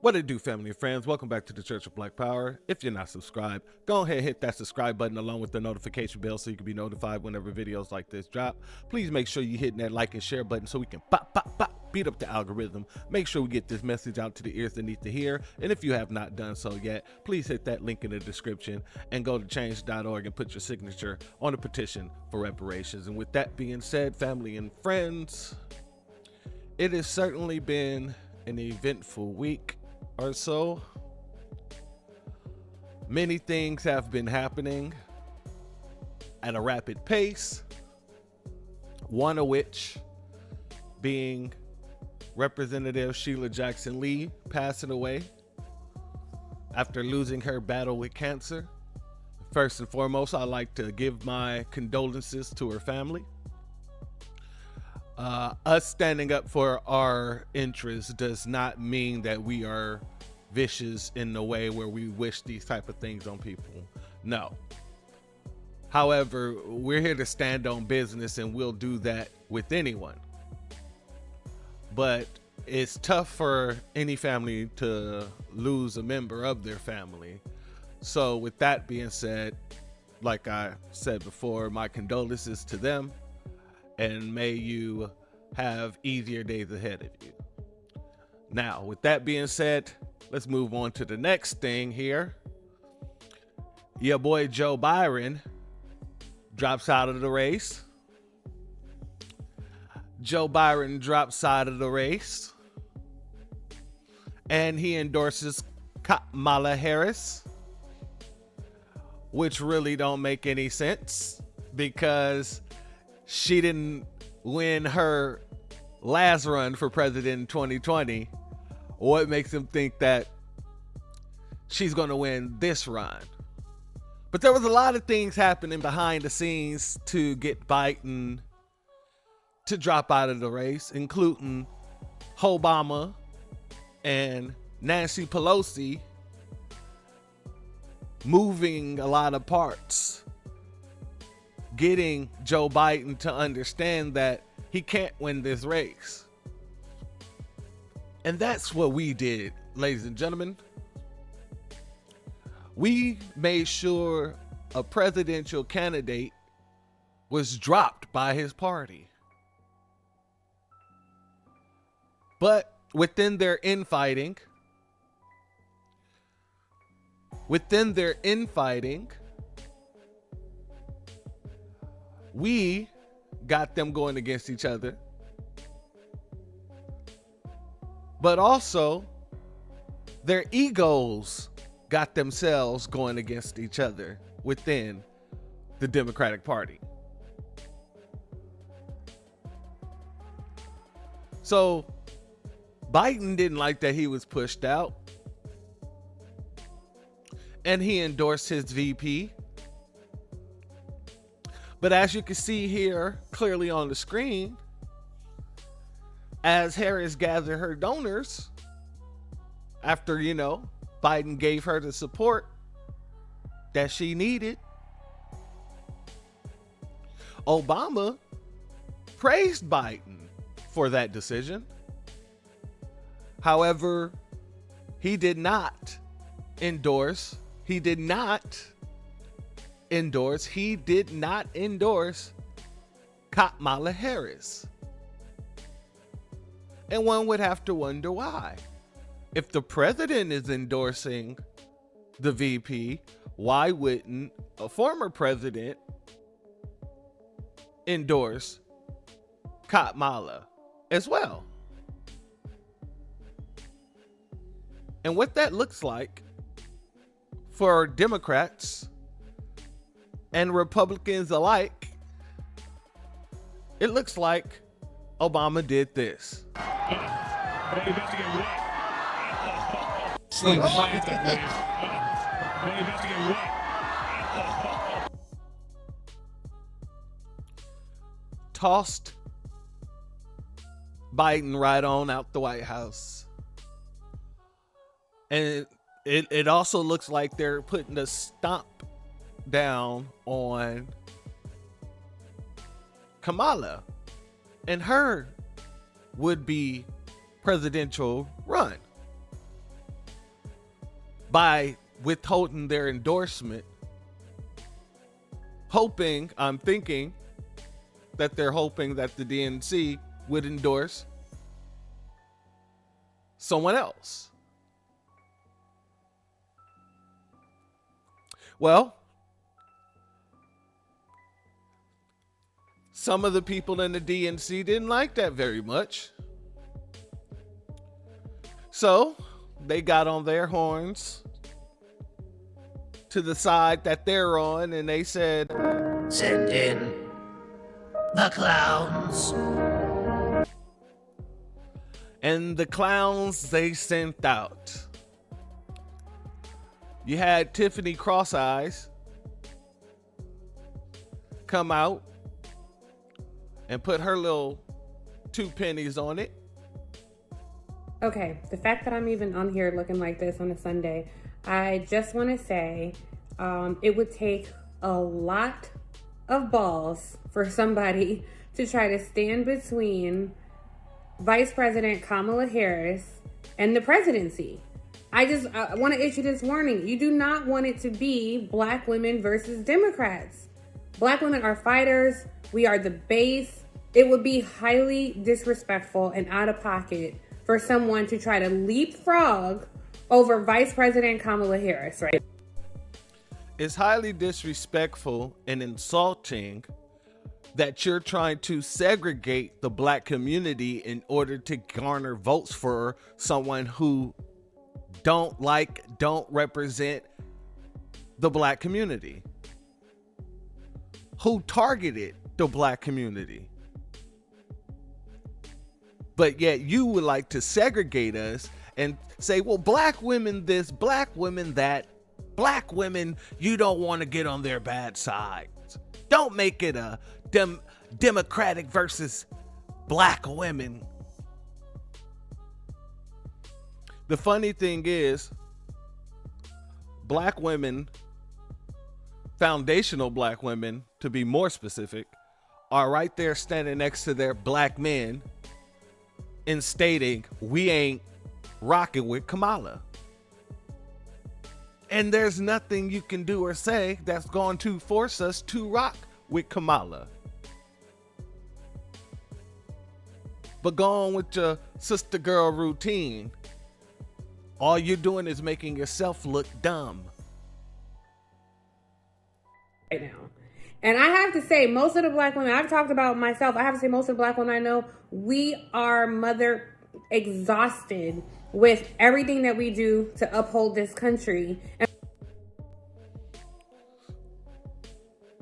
What it do, family and friends? Welcome back to the Church of Black Power. If you're not subscribed, go ahead and hit that subscribe button along with the notification bell so you can be notified whenever videos like this drop. Please make sure you hit that like and share button so we can beat up the algorithm. Make sure we get this message out to the ears that need to hear. And if you have not done so yet, please hit that link in the description and go to change.org and put your signature on a petition for reparations. And with that being said, family and friends, it has certainly been an eventful week or so. Many things have been happening at a rapid pace, one of which being Representative Sheila Jackson Lee passing away after losing her battle with cancer. First and foremost, I'd like to give my condolences to her family. Us standing up for our interests does not mean that we are vicious in the way where we wish these type of things on people. No. However, we're here to stand on business, and we'll do that with anyone. But it's tough for any family to lose a member of their family. So with that being said, like I said before, my condolences to them. And may you have easier days ahead of you. Now, with that being said, let's move on to the next thing here. Your boy Joe Biden drops out of the race. Joe Biden drops out of the race. And he endorses Kopmala Harris, which really don't make any sense because she didn't win her last run for president in 2020. What makes him think that she's going to win this run? But there was a lot of things happening behind the scenes to get Biden to drop out of the race, including Obama and Nancy Pelosi moving a lot of parts, getting Joe Biden to understand that he can't win this race. And that's what we did, ladies and gentlemen. We made sure a presidential candidate was dropped by his party. But within their infighting, we got them going against each other, but also their egos got themselves going against each other within the Democratic Party. So Biden didn't like that he was pushed out, and he endorsed his VP. But as you can see here clearly on the screen, as Harris gathered her donors after, Biden gave her the support that she needed, Obama praised Biden for that decision. However, he did not endorse Kopmala Harris. And one would have to wonder why. If the president is endorsing the VP, why wouldn't a former president endorse Kopmala as well? And what that looks like for Democrats and Republicans alike, it looks like Obama did this. Tossed Biden right on out the White House. And it also looks like they're putting a stomp down on Kamala and her would-be presidential run. by withholding their endorsement, I'm thinking that they're hoping that the DNC would endorse someone else. Well, some of the people in the DNC didn't like that very much. So they got on their horns to the side that they're on, and they said, "Send in the clowns." And the clowns they sent out. You had Tiffany Cross-Eyes come out and put her little 2 pennies on it. Okay, the fact that I'm even on here looking like this on a Sunday, I just want to say it would take a lot of balls for somebody to try to stand between Vice President Kamala Harris and the presidency. I want to issue this warning. You do not want it to be black women versus Democrats. Black women are fighters. We are the base. It would be highly disrespectful and out of pocket for someone to try to leapfrog over Vice President Kamala Harris, right? It's highly disrespectful and insulting that you're trying to segregate the black community in order to garner votes for someone who don't represent the black community, who targeted the black community. But yet you would like to segregate us and say, well, black women this, black women that, black women, you don't want to get on their bad sides. Don't make it a Democratic versus black women. The funny thing is, black women, foundational black women, to be more specific, are right there standing next to their black men and stating, we ain't rocking with Kamala. And there's nothing you can do or say that's going to force us to rock with Kamala. But go on with your sister girl routine. All you're doing is making yourself look dumb. Right now. And I have to say, most of the black women, I've talked about myself, I have to say most of the black women I know, we are mother exhausted with everything that we do to uphold this country.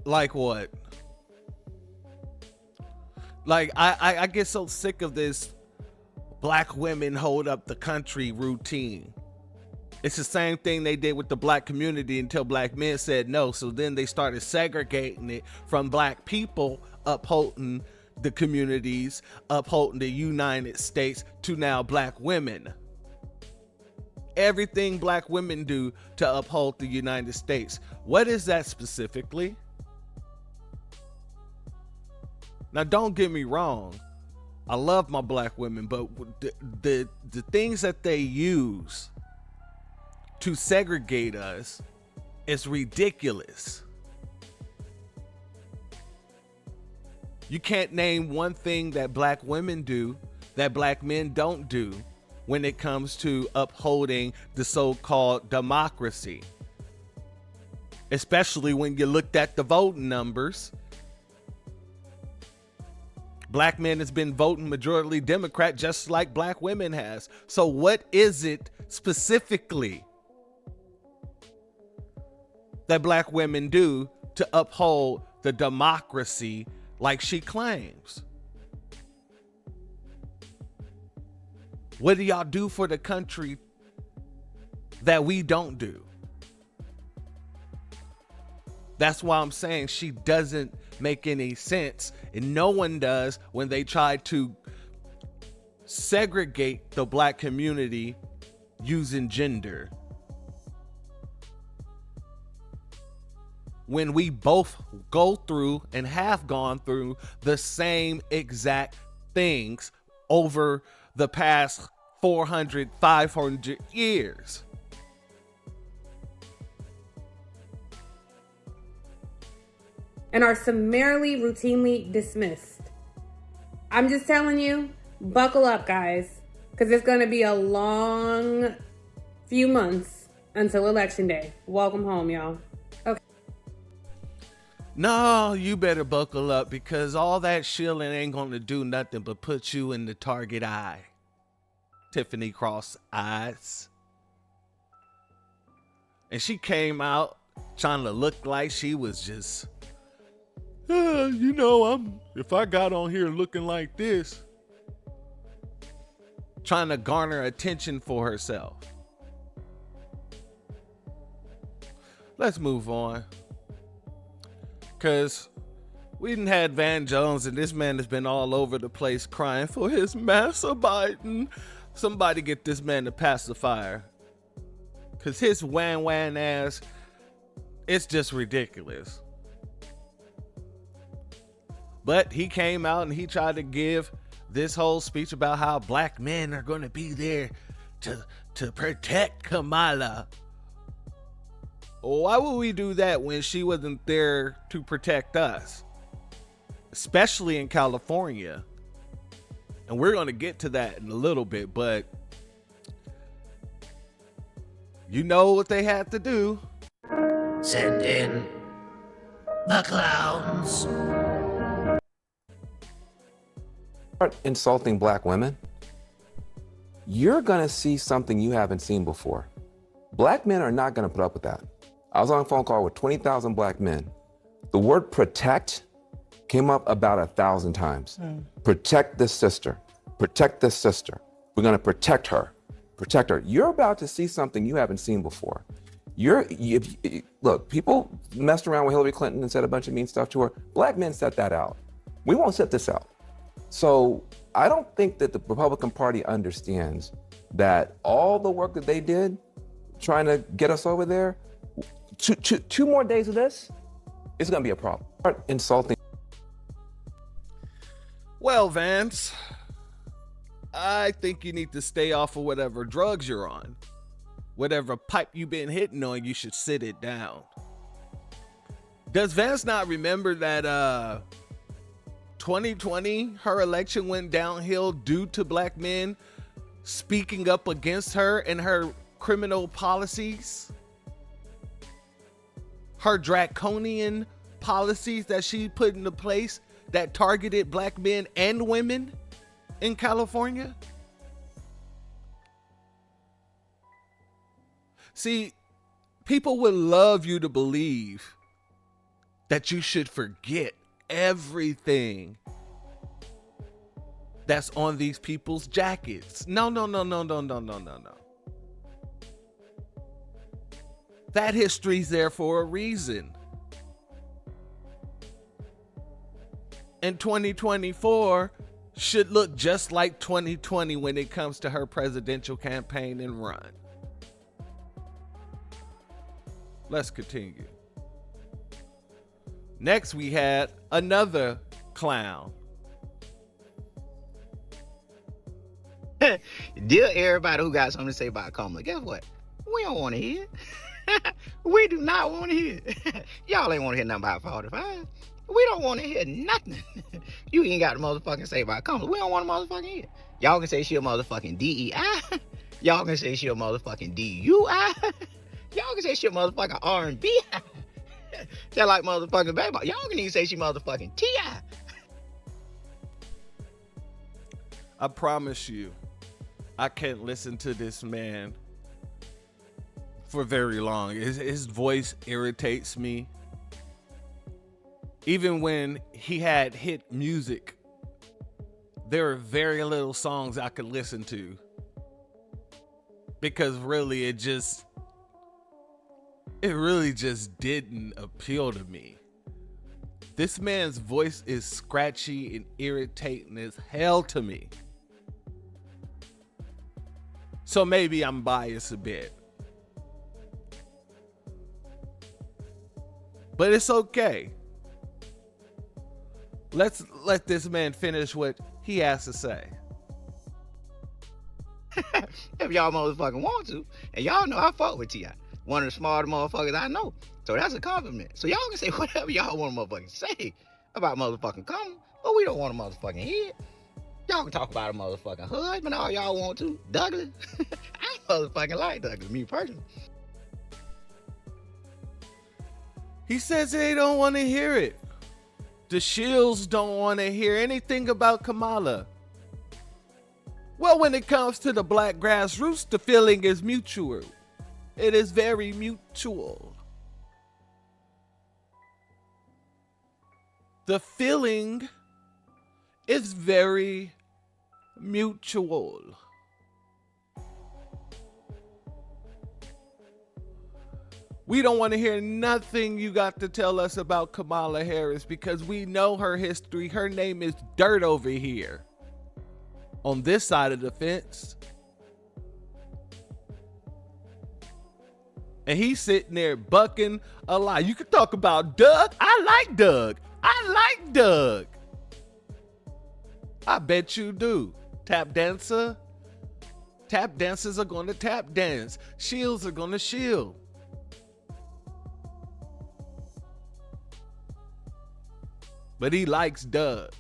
Like what? Like, I get so sick of this black women hold up the country routine. It's the same thing they did with the black community until black men said no. So then they started segregating it from black people upholding the communities, upholding the United States, to now black women. Everything black women do to uphold the United States. What is that specifically? Now, don't get me wrong. I love my black women, but the things that they use to segregate us is ridiculous. You can't name one thing that black women do that black men don't do when it comes to upholding the so-called democracy. Especially when you looked at the voting numbers. Black men has been voting majority Democrat just like black women has. So what is it specifically that black women do to uphold the democracy like she claims? What do y'all do for the country that we don't do? That's why I'm saying she doesn't make any sense, and no one does when they try to segregate the black community using gender. When we both go through and have gone through the same exact things over the past 400, 500 years. and are summarily, routinely dismissed. I'm just telling you, buckle up, guys, because it's going to be a long few months until Election Day. Welcome home, y'all. Okay. No, you better buckle up, because all that shilling ain't going to do nothing but put you in the target eye. Tiffany Cross eyes. And she came out trying to look like she was just, if I got on here looking like this, trying to garner attention for herself. Let's move on. Because we didn't had Van Jones, and this man has been all over the place crying for his Massa Biden. Somebody get this man a pacifier. Because his whan ass, it's just ridiculous. But he came out and he tried to give this whole speech about how black men are going to be there to protect Kamala. Why would we do that when she wasn't there to protect us? Especially in California. And we're going to get to that in a little bit, but you know what they had to do. Send in the clowns. Start insulting black women, you're gonna see something you haven't seen before. Black men are not gonna put up with that. I was on a phone call with 20,000 black men. The word protect came up about 1,000 times. Protect this sister. Protect this sister. We're gonna protect her. Protect her. You're about to see something you haven't seen before. Look, people messed around with Hillary Clinton and said a bunch of mean stuff to her. Black men set that out. We won't set this out. So I don't think that the Republican Party understands that all the work that they did trying to get us over there, two more days of this, it's gonna be a problem. Start insulting. Well, Vance, I think you need to stay off of whatever drugs you're on. Whatever pipe you've been hitting on, you should sit it down. Does Vance not remember that 2020, her election went downhill due to black men speaking up against her and her criminal policies? Her draconian policies that she put into place that targeted black men and women in California? See, people would love you to believe that you should forget everything that's on these people's jackets. No. That history's there for a reason. And 2024 should look just like 2020 when it comes to her presidential campaign and run. Let's continue. Next, we had another clown. Dear everybody who got something to say about Kamala, guess what? We don't want to hear it. We do not want to hear it. Y'all ain't want to hear nothing about 45. We don't want to hear nothing. You ain't got the motherfucking say about Kamala. We don't want to motherfucking hear. Y'all can say she a motherfucking DEI. Y'all can say she a motherfucking DUI. Y'all can say she a motherfucking R&B. Just like motherfucking baby. Y'all can even say she motherfucking T.I. I promise you, I can't listen to this man for very long. His voice irritates me. Even when he had hit music, there are very little songs I could listen to. Because really, it really just didn't appeal to me. This man's voice is scratchy and irritating as hell to me. So maybe I'm biased a bit. But it's okay. Let's let this man finish what he has to say. If y'all motherfucking want to, and y'all know I fuck with T.I. one of the smartest motherfuckers I know. So that's a compliment. So y'all can say whatever y'all want to motherfucking say about motherfucking Kamala, but we don't want to motherfucking hear it. Y'all can talk about a motherfucking husband all y'all want to. Douglas. I motherfucking like Douglas, me personally. He says they don't want to hear it. The Shields don't want to hear anything about Kamala. Well, when it comes to the black grassroots, the feeling is mutual. It is very mutual. The feeling is very mutual. We don't want to hear nothing you got to tell us about Kamala Harris because we know her history. Her name is dirt over here. On this side of the fence. And he's sitting there bucking a lie. You can talk about Doug. I like Doug. I like Doug. I bet you do. Tap dancer. Tap dancers are going to tap dance. Shields are going to shield. But he likes Doug.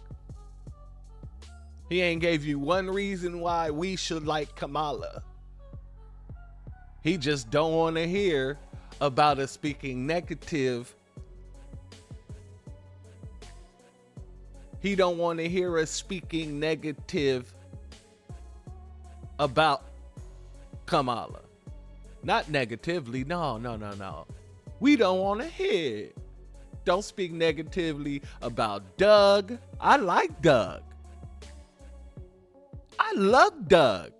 He ain't gave you one reason why we should like Kamala. He just don't want to hear about us speaking negative. He don't want to hear us speaking negative about Kamala. Not negatively. No. We don't want to hear it. Don't speak negatively about Doug. I like Doug. I love Doug.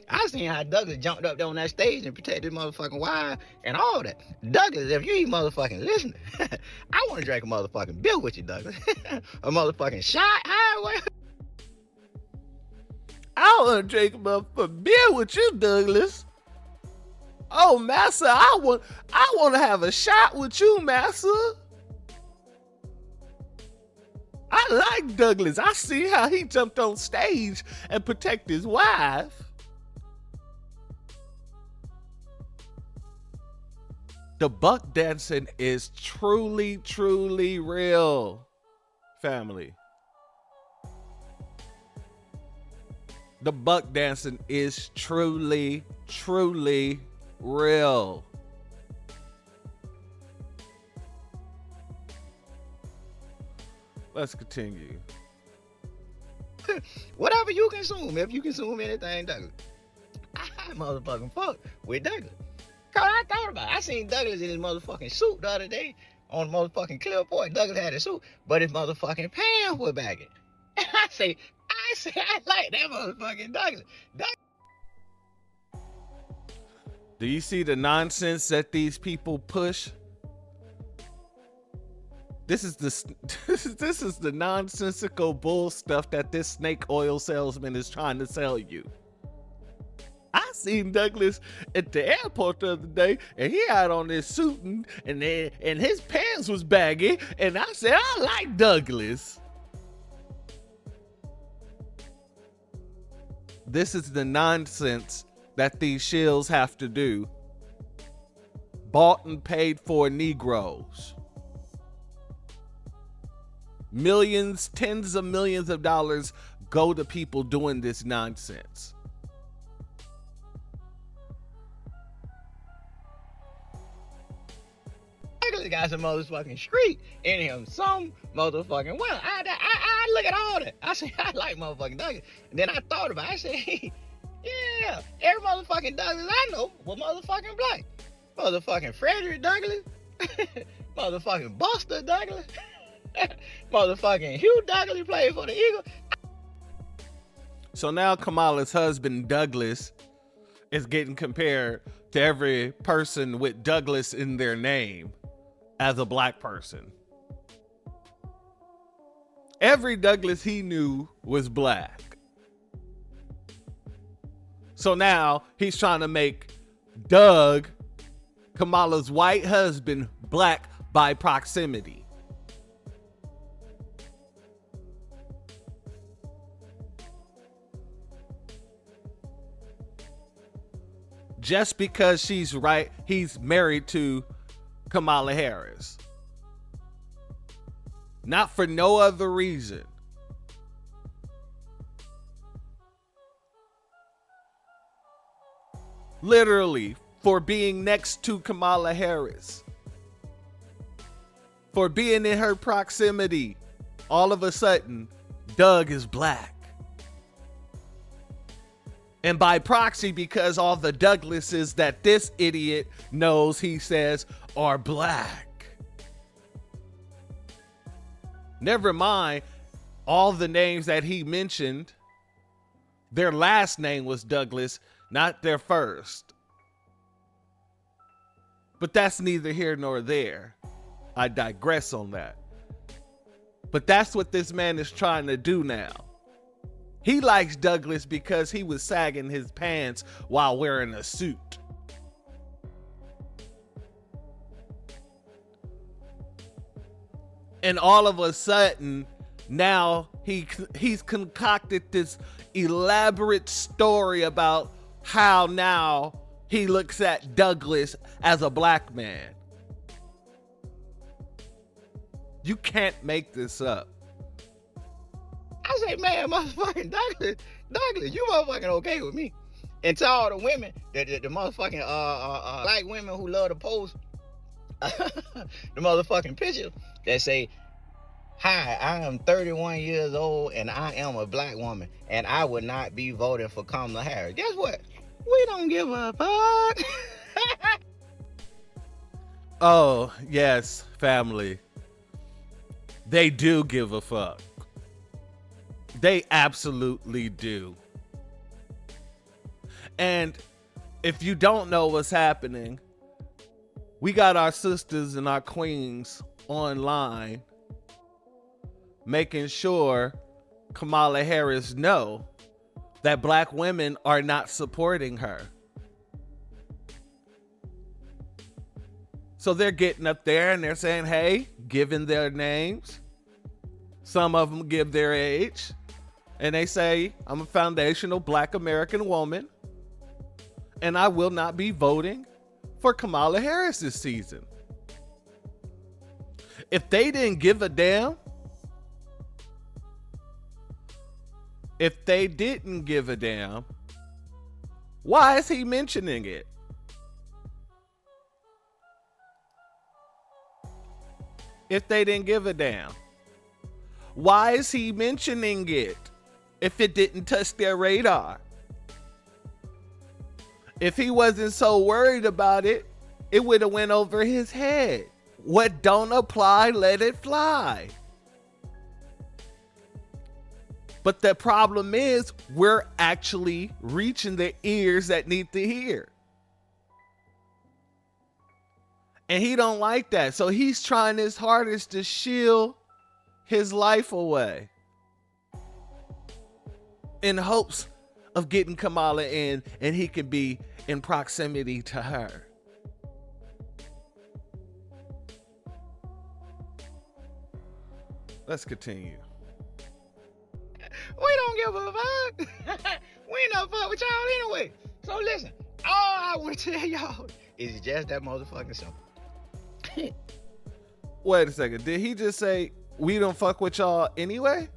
I seen how Douglas jumped up there on that stage and protected his motherfucking wife and all that. Douglas, if you ain't motherfucking listening, I want to drink a motherfucking beer with you, Douglas. A motherfucking shot. I want to drink a motherfucking beer with you, Douglas. Oh, Massa, I want to have a shot with you, Massa. I like Douglas. I see how he jumped on stage and protected his wife. The buck dancing is truly, truly real, family. The buck dancing is truly, truly real. Let's continue. Whatever you consume, if you consume anything, Douglas, I motherfucking fuck with Douglas. Cause I thought about it. I seen Douglas in his motherfucking suit the other day on the motherfucking clipboard. Douglas had a suit, but his motherfucking pants were bagging. And I say, I like that motherfucking Douglas. Do you see the nonsense that these people push? This is the nonsensical bull stuff that this snake oil salesman is trying to sell you. I seen Douglas at the airport the other day, and he had on this suit and his pants was baggy, and I said, I like Douglas. This is the nonsense that these shills have to do. Bought and paid for Negroes. Millions, tens of millions of dollars go to people doing this nonsense. Douglas got some motherfucking street in him, some motherfucking well. I look at all that. I say I like motherfucking Douglas. And then I thought about it. I said, hey, yeah, every motherfucking Douglas I know was motherfucking black. Motherfucking Frederick Douglass. Motherfucking Buster Douglas. Motherfucking Hugh Douglas played for the Eagles. So now Kamala's husband Douglas is getting compared to every person with Douglas in their name as a black person. Every Douglas he knew was black. So now he's trying to make Doug, Kamala's white husband, black by proximity. just because he's married to Kamala Harris. Not for no other reason. Literally, for being next to Kamala Harris. For being in her proximity. All of a sudden, Doug is black. And by proxy, because all the Douglases that this idiot knows, he says, are black. Never mind all the names that he mentioned. Their last name was Douglas, not their first. But that's neither here nor there. I digress on that. But that's what this man is trying to do now. He likes Douglas because he was sagging his pants while wearing a suit. And all of a sudden, now he's concocted this elaborate story about how now he looks at Douglas as a black man. You can't make this up. I say, man, motherfucking Douglas, you motherfucking okay with me. And to all the women, the motherfucking black women who love to post the motherfucking pictures that say, hi, I am 31 years old and I am a black woman and I would not be voting for Kamala Harris. Guess what? We don't give a fuck. Oh, yes, family. They do give a fuck. They absolutely do. And if you don't know what's happening, we got our sisters and our queens online making sure Kamala Harris know that black women are not supporting her. So they're getting up there and they're saying, hey, giving their names. Some of them give their age. And they say, I'm a foundational black American woman. And I will not be voting for Kamala Harris this season. If they didn't give a damn, why is he mentioning it? If they didn't give a damn, why is he mentioning it if it didn't touch their radar? If he wasn't so worried about it, it would have went over his head. What don't apply, let it fly. But the problem is, we're actually reaching the ears that need to hear. And he don't like that. So he's trying his hardest to shield his life away in hopes of getting Kamala in and he can be in proximity to her. Let's continue. We don't give a fuck. We ain't no fuck with y'all anyway. So listen, all I want to tell y'all is just that motherfucking simple. Wait a second. Did he just say we don't fuck with y'all anyway?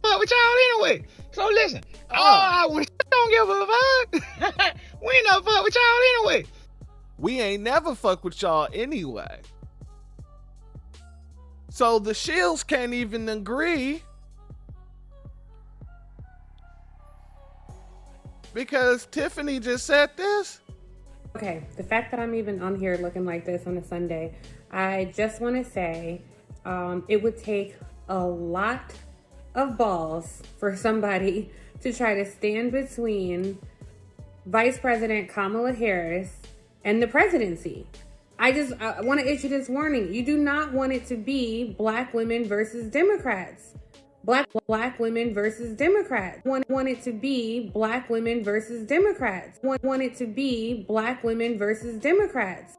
Fuck with y'all anyway. So listen, all I want to don't give a fuck. We ain't no fuck with y'all anyway. We ain't never fuck with y'all anyway. So the Shields can't even agree because Tiffany just said this. Okay, the fact that I'm even on here looking like this on a Sunday, I just want to say it would take a lot of balls for somebody to try to stand between Vice President Kamala Harris and the presidency. I want to issue this warning. You do not want it to be black women versus Democrats. Black women versus Democrats. Want it to be black women versus Democrats. Want it to be black women versus Democrats.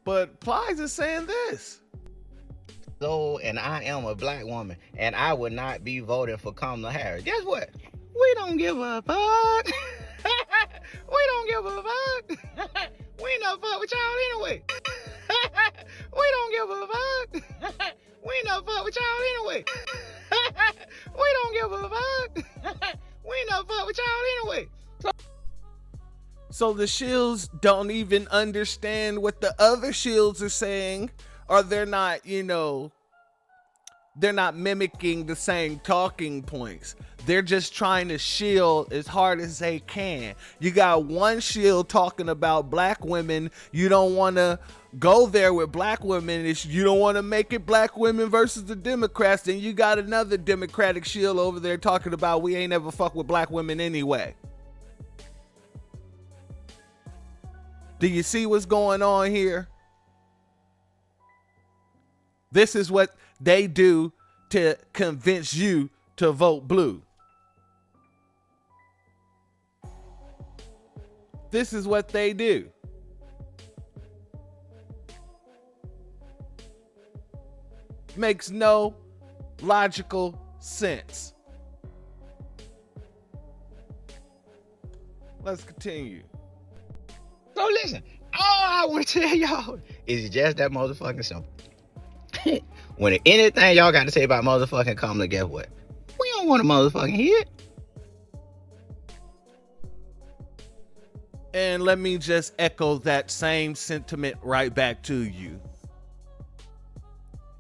But Plies is saying this. So, and I am a black woman, and I would not be voting for Kamala Harris. Guess what? We don't give a fuck. We don't give a fuck. We ain't no fuck with y'all anyway. We don't give a fuck. We ain't no fuck with y'all anyway. We don't give a fuck. We ain't no fuck with y'all anyway. So the shields don't even understand what the other shields are saying, or they're not, they're not mimicking the same talking points. They're just trying to shield as hard as they can. You got one shield talking about black women. You don't want to go there with black women. You don't want to make it black women versus the Democrats. Then you got another Democratic shield over there talking about we ain't ever fuck with black women anyway. Do you see what's going on here? This is what they do to convince you to vote blue. This is what they do. Makes no logical sense. Let's continue. So listen, all I want to tell y'all is just that motherfucking simple. When anything y'all got to say about motherfucking Kamala, guess what? We don't want to motherfucking hear it. And let me just echo that same sentiment right back to you.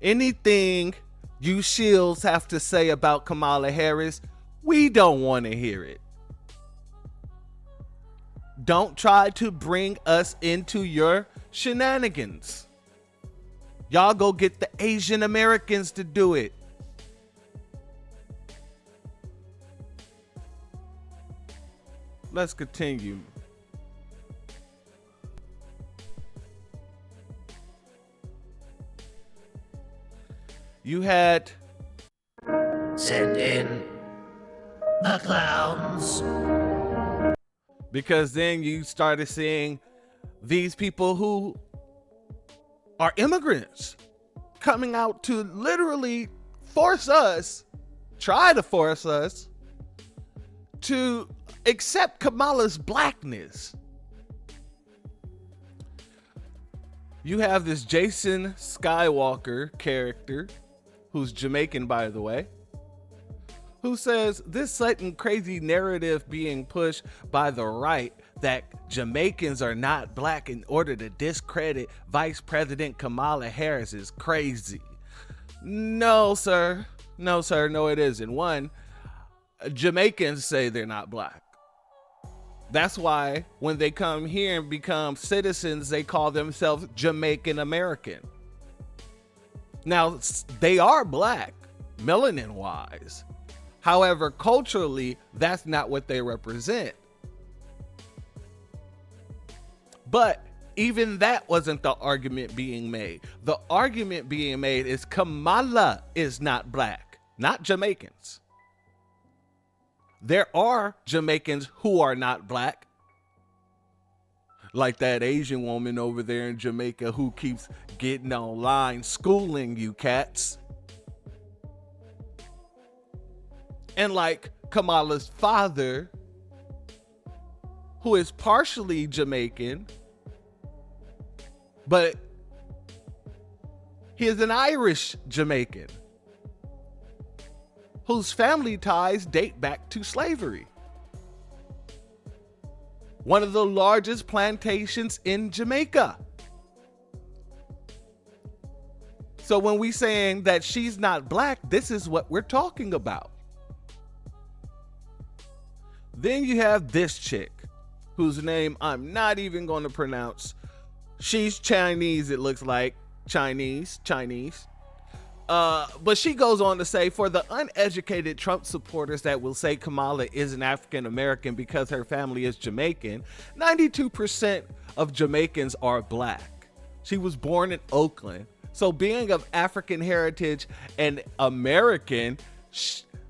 Anything you shields have to say about Kamala Harris, we don't want to hear it. Don't try to bring us into your shenanigans. Y'all go get the Asian Americans to do it. Let's continue. You had Send in the clowns. because then you started seeing these people who are immigrants coming out to literally try to force us to accept Kamala's blackness. You have this Jason Skywalker character, who's Jamaican, by the way, who says this sudden crazy narrative being pushed by the right that Jamaicans are not black in order to discredit Vice President Kamala Harris is crazy. No, sir. No, sir. No, it isn't. One, Jamaicans say they're not black. That's why when they come here and become citizens, they call themselves Jamaican American. Now, they are black, melanin wise. However, culturally, that's not what they represent. But even that wasn't the argument being made. The argument being made is Kamala is not black, not Jamaicans. There are Jamaicans who are not black, like that Asian woman over there in Jamaica who keeps getting online schooling you cats. And like Kamala's father, who is partially Jamaican, but he is an Irish Jamaican whose family ties date back to slavery. One of the largest plantations in Jamaica. So when we saying that she's not black, this is what we're talking about. Then you have this chick, whose name I'm not even going to pronounce. She's Chinese, it looks like. Chinese. But she goes on to say, for the uneducated Trump supporters that will say Kamala is an African American because her family is Jamaican, 92% of Jamaicans are black. She was born in Oakland. So being of African heritage and American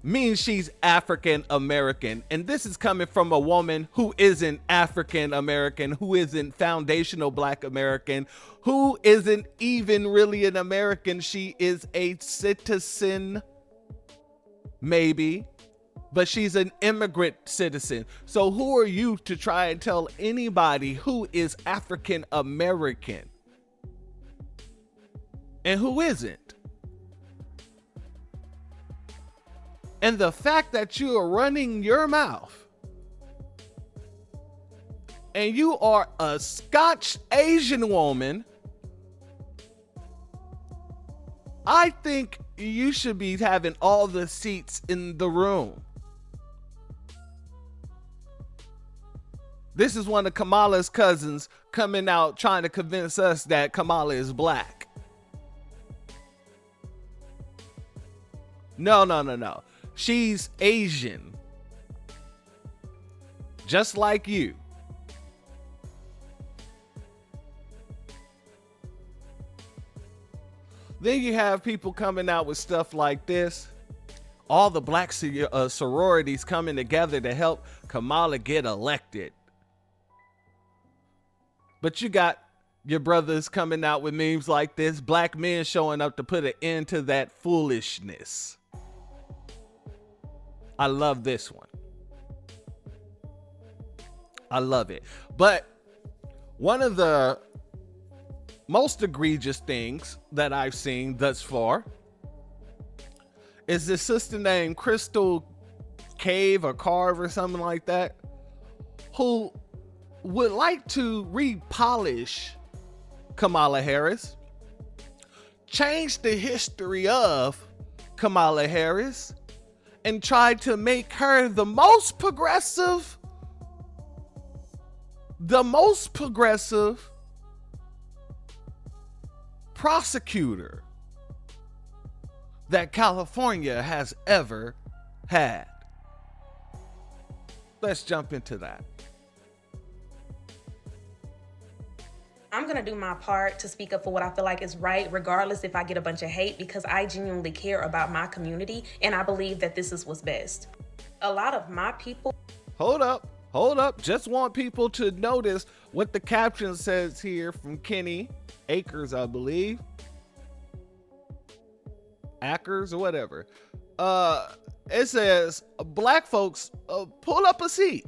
means she's African American. And this is coming from a woman who isn't African American, who isn't foundational black American, who isn't even really an American. She is a citizen, maybe. but she's an immigrant citizen. So who are you to try and tell anybody who is African American and who isn't? And the fact that you are running your mouth and you are a Scotch Asian woman, I think you should be having all the seats in the room. This is one of Kamala's cousins coming out trying to convince us that Kamala is black. No. She's Asian. Just like you. Then you have people coming out with stuff like this. All the black sororities coming together to help Kamala get elected. But you got your brothers coming out with memes like this. Black men showing up to put an end to that foolishness. I love this one. I love it. But one of the most egregious things that I've seen thus far is this sister named Crystal Cave or Carve or something like that, who would like to repolish Kamala Harris, change the history of Kamala Harris, and try to make her the most progressive prosecutor that California has ever had. Let's jump into that. I'm going to do my part to speak up for what I feel like is right, regardless if I get a bunch of hate, because I genuinely care about my community and I believe that this is what's best. A lot of my people... Hold up. Just want people to notice what the caption says here from Kenny Akers, I believe. Ackers or whatever. It says, black folks, pull up a seat.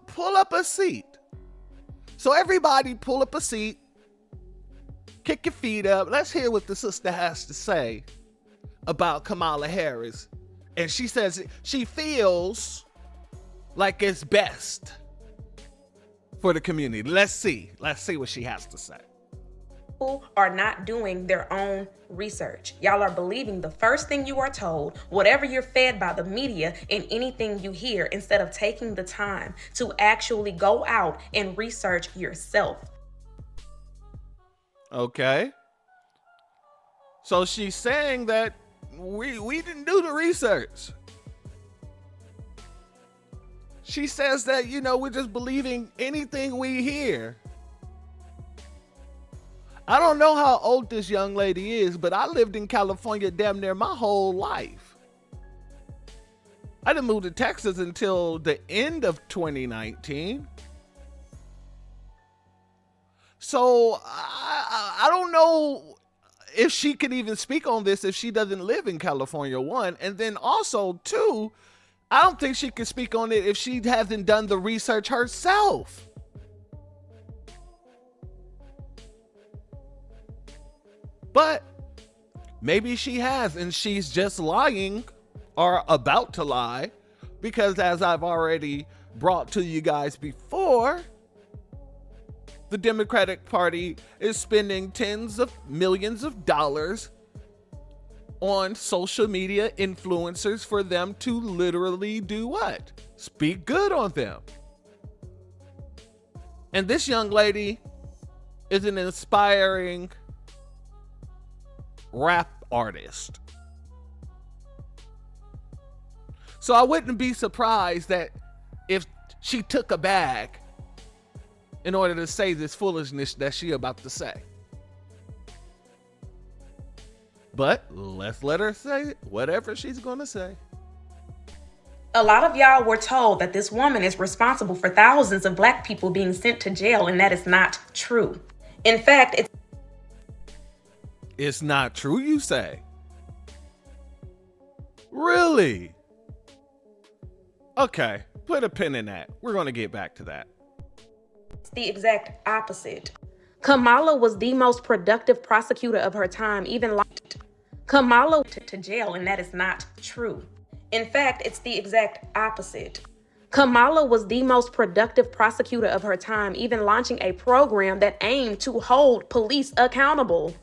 Pull up a seat. So everybody pull up a seat, kick your feet up. Let's hear what the sister has to say about Kamala Harris. And she says she feels like it's best for the community. Let's see what she has to say. Are not doing their own research. Y'all are believing the first thing you are told, whatever you're fed by the media, and anything you hear, instead of taking the time to actually go out and research yourself. Okay. So she's saying that we didn't do the research. She says that, we're just believing anything we hear. I don't know how old this young lady is, but I lived in California damn near my whole life. I didn't move to Texas until the end of 2019. So I don't know if she can even speak on this if she doesn't live in California, one. And then also, two, I don't think she can speak on it if she hasn't done the research herself. But maybe she has, and she's just lying or about to lie, because as I've already brought to you guys before, the Democratic Party is spending tens of millions of dollars on social media influencers for them to literally do what? Speak good on them. And this young lady is an inspiring rap artist. So I wouldn't be surprised that if she took a bag in order to say this foolishness that she about to say. But let's let her say whatever she's gonna say. A lot of y'all were told that this woman is responsible for thousands of black people being sent to jail, and that is not true. In fact, it's not true, you say? Really? Okay, put a pin in that. We're going to get back to that. It's the exact opposite. Kamala was the most productive prosecutor of her time, Kamala went to jail, and that is not true. In fact, it's the exact opposite. Kamala was the most productive prosecutor of her time, even launching a program that aimed to hold police accountable.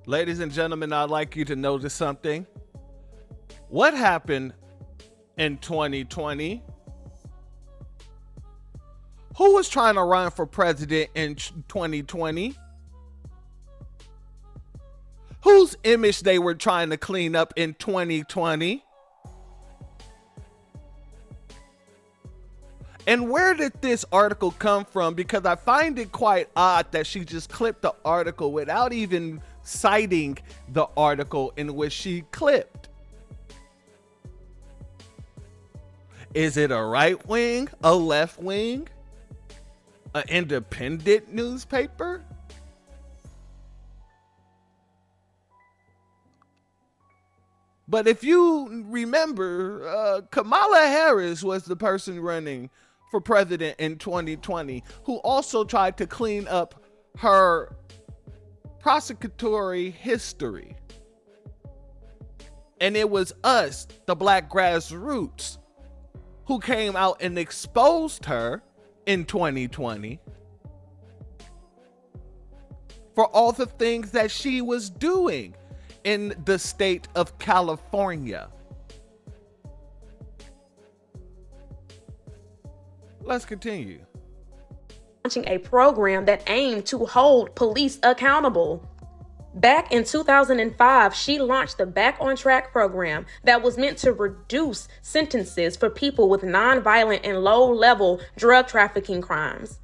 Ladies and gentlemen, I'd like you to notice something. What happened in 2020? Who was trying to run for president in 2020? Whose image they were trying to clean up in 2020? And where did this article come from? Because I find it quite odd that she just clipped the article without even citing the article in which she clipped. Is it a right wing, a left wing, an independent newspaper? But if you remember, Kamala Harris was the person running for president in 2020 who also tried to clean up her prosecutory history. And it was us, the black grassroots, who came out and exposed her in 2020 for all the things that she was doing in the state of California. Let's continue. Launching a program that aimed to hold police accountable. Back in 2005, she launched the Back on Track program that was meant to reduce sentences for people with nonviolent and low-level drug trafficking crimes.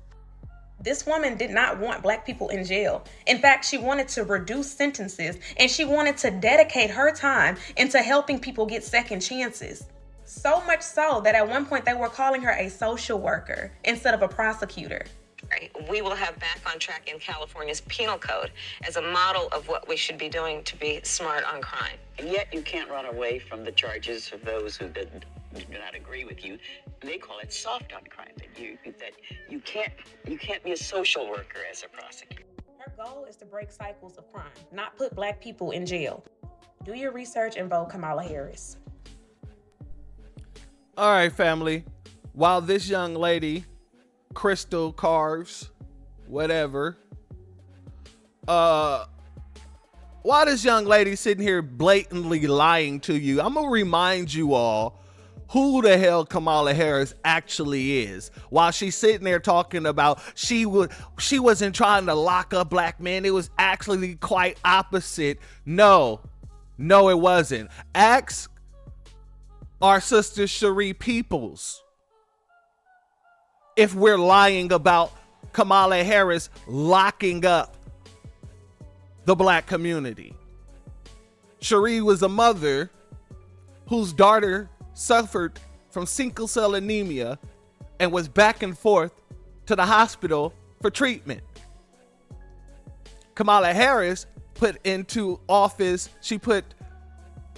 This woman did not want black people in jail. In fact, she wanted to reduce sentences, and she wanted to dedicate her time into helping people get second chances. So much so that at one point they were calling her a social worker instead of a prosecutor. Right. We will have Back on Track in California's penal code as a model of what we should be doing to be smart on crime. And yet you can't run away from the charges of those who do not agree with you. They call it soft on crime. That you can't be a social worker as a prosecutor. Her goal is to break cycles of crime, not put black people in jail. Do your research and vote Kamala Harris. All right, family. While this young lady, Crystal Carves, whatever, while this young lady sitting here blatantly lying to you, I'm gonna remind you all who the hell Kamala Harris actually is. While she's sitting there talking about she wasn't trying to lock up black men, it was actually quite opposite. No, it wasn't. Ask our sister Cherie Peoples if we're lying about Kamala Harris locking up the black community. Cherie was a mother whose daughter suffered from sickle cell anemia and was back and forth to the hospital for treatment. Kamala Harris put into office, she put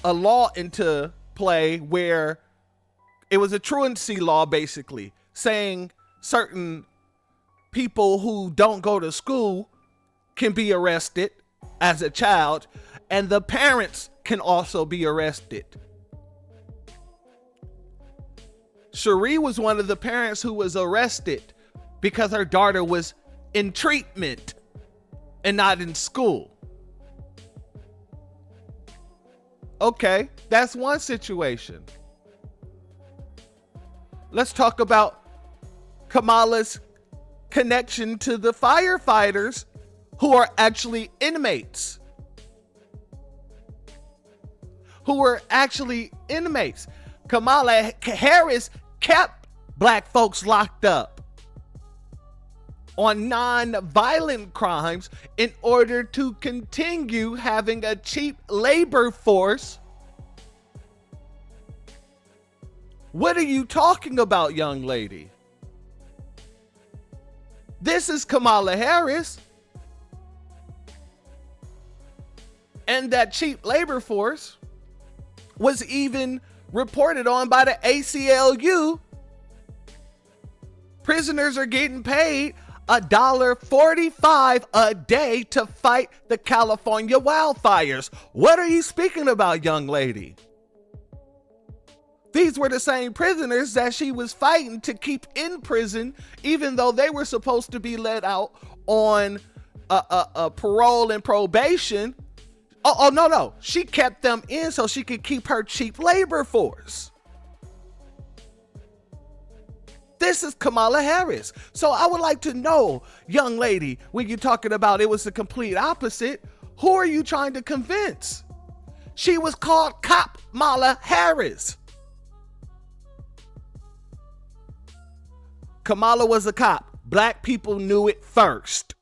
a law into play where it was a truancy law, basically saying certain people who don't go to school can be arrested as a child, and the parents can also be arrested. Cherie was one of the parents who was arrested because her daughter was in treatment and not in school. Okay, that's one situation. Let's talk about Kamala's connection to the firefighters who are actually inmates. Kamala Harris kept black folks locked up on non-violent crimes in order to continue having a cheap labor force. What are you talking about, young lady? This is Kamala Harris. And that cheap labor force was even reported on by the ACLU. Prisoners are getting paid $1.45 a day to fight the California wildfires. What are you speaking about, young lady? These were the same prisoners that she was fighting to keep in prison, even though they were supposed to be let out on a parole and probation. Oh, no. She kept them in so she could keep her cheap labor force. This is Kamala Harris. So I would like to know, young lady, when you're talking about it was the complete opposite, who are you trying to convince? She was called Kopmala Harris. Kamala was a cop. Black people knew it first.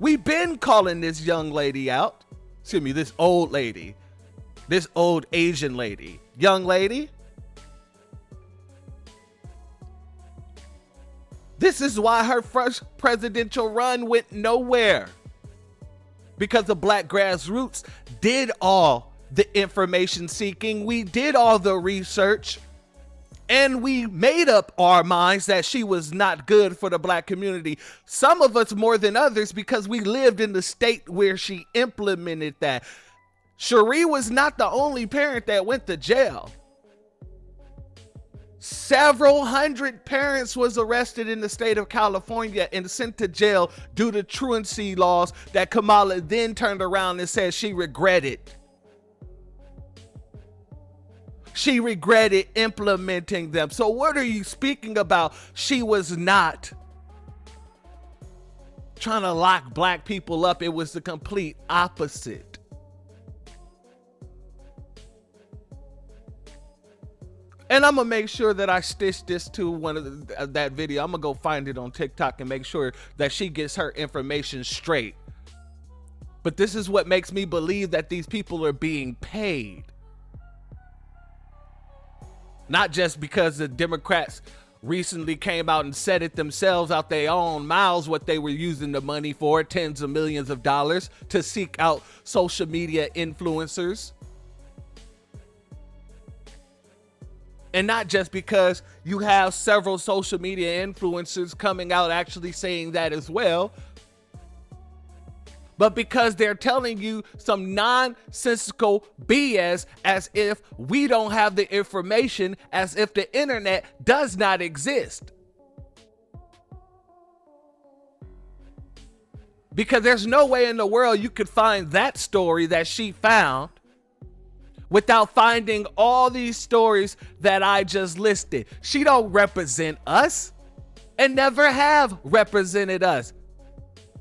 We've been calling this young lady out. Excuse me, this old lady. This old Asian lady. Young lady. This is why her first presidential run went nowhere. Because the black grassroots did all the information seeking. We did all the research. And we made up our minds that she was not good for the black community. Some of us more than others because we lived in the state where she implemented that. Cherie was not the only parent that went to jail. Several hundred parents was arrested in the state of California and sent to jail due to truancy laws that Kamala then turned around and said she regretted. She regretted implementing them. So what are you speaking about? She was not trying to lock black people up. It was the complete opposite. And I'm going to make sure that I stitch this to one of that video. I'm going to go find it on TikTok and make sure that she gets her information straight. But this is what makes me believe that these people are being paid. Not just because the Democrats recently came out and said it themselves out their own mouths what they were using the money for, tens of millions of dollars to seek out social media influencers. And not just because you have several social media influencers coming out actually saying that as well, but because they're telling you some nonsensical BS as if we don't have the information, as if the internet does not exist. Because there's no way in the world you could find that story that she found without finding all these stories that I just listed. She don't represent us and never have represented us.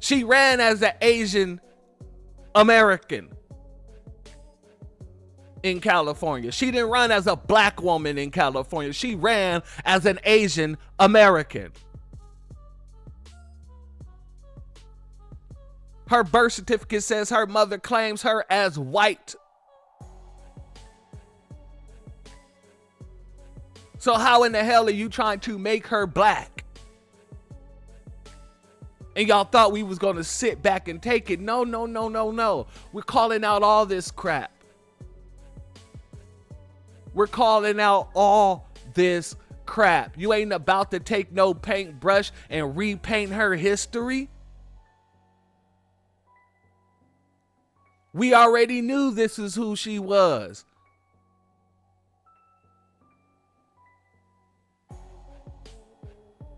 She ran as an Asian American in California. She didn't run as a black woman in California. She ran as an Asian American. Her birth certificate says her mother claims her as white. So how in the hell are you trying to make her black? And y'all thought we was going to sit back and take it. No. We're calling out all this crap. We're calling out all this crap. You ain't about to take no paintbrush and repaint her history. We already knew this is who she was.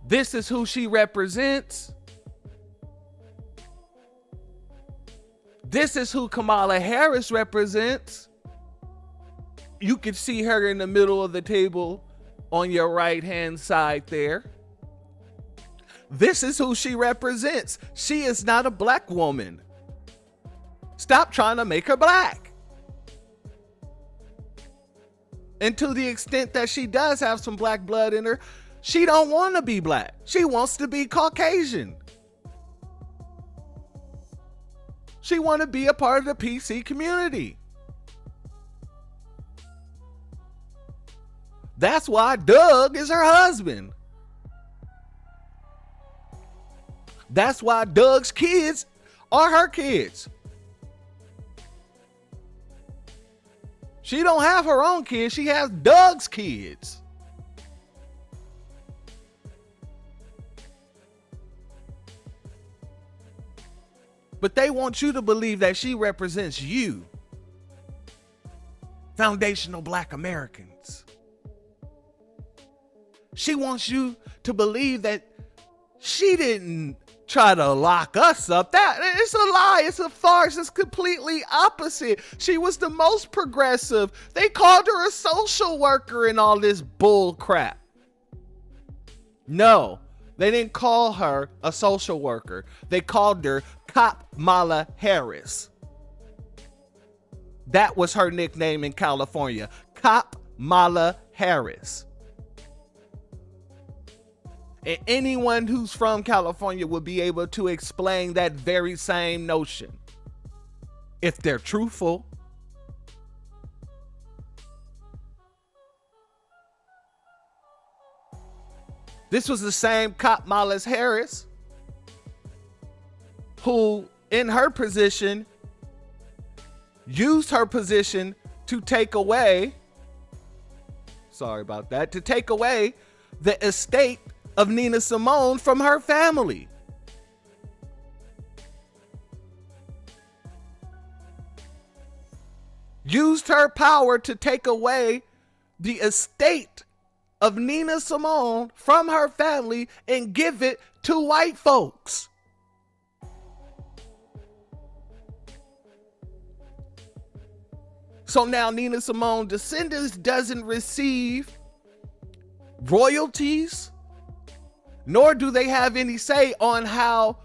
This is who she represents. This is who Kamala Harris represents. You can see her in the middle of the table on your right-hand side there. This is who she represents. She is not a black woman. Stop trying to make her black. And to the extent that she does have some black blood in her, she don't want to be black. She wants to be Caucasian. She want to be a part of the PC community. That's why Doug is her husband. That's why Doug's kids are her kids. She don't have her own kids. She has Doug's kids. But they want you to believe that she represents you, foundational Black Americans. She wants you to believe that she didn't try to lock us up. That it's a lie. It's a farce. It's completely opposite. She was the most progressive. They called her a social worker and all this bull crap. No, they didn't call her a social worker. They called her Kopmala Harris. That was her nickname in California. Kopmala Harris. And anyone who's from California will be able to explain that very same notion, if they're truthful. This was the same Kopmala Harris who, in her position, used her position to take away, to take away the estate of Nina Simone from her family. Used her power to take away the estate of Nina Simone from her family and give it to white folks. So now Nina Simone descendants doesn't receive royalties, nor do they have any say on how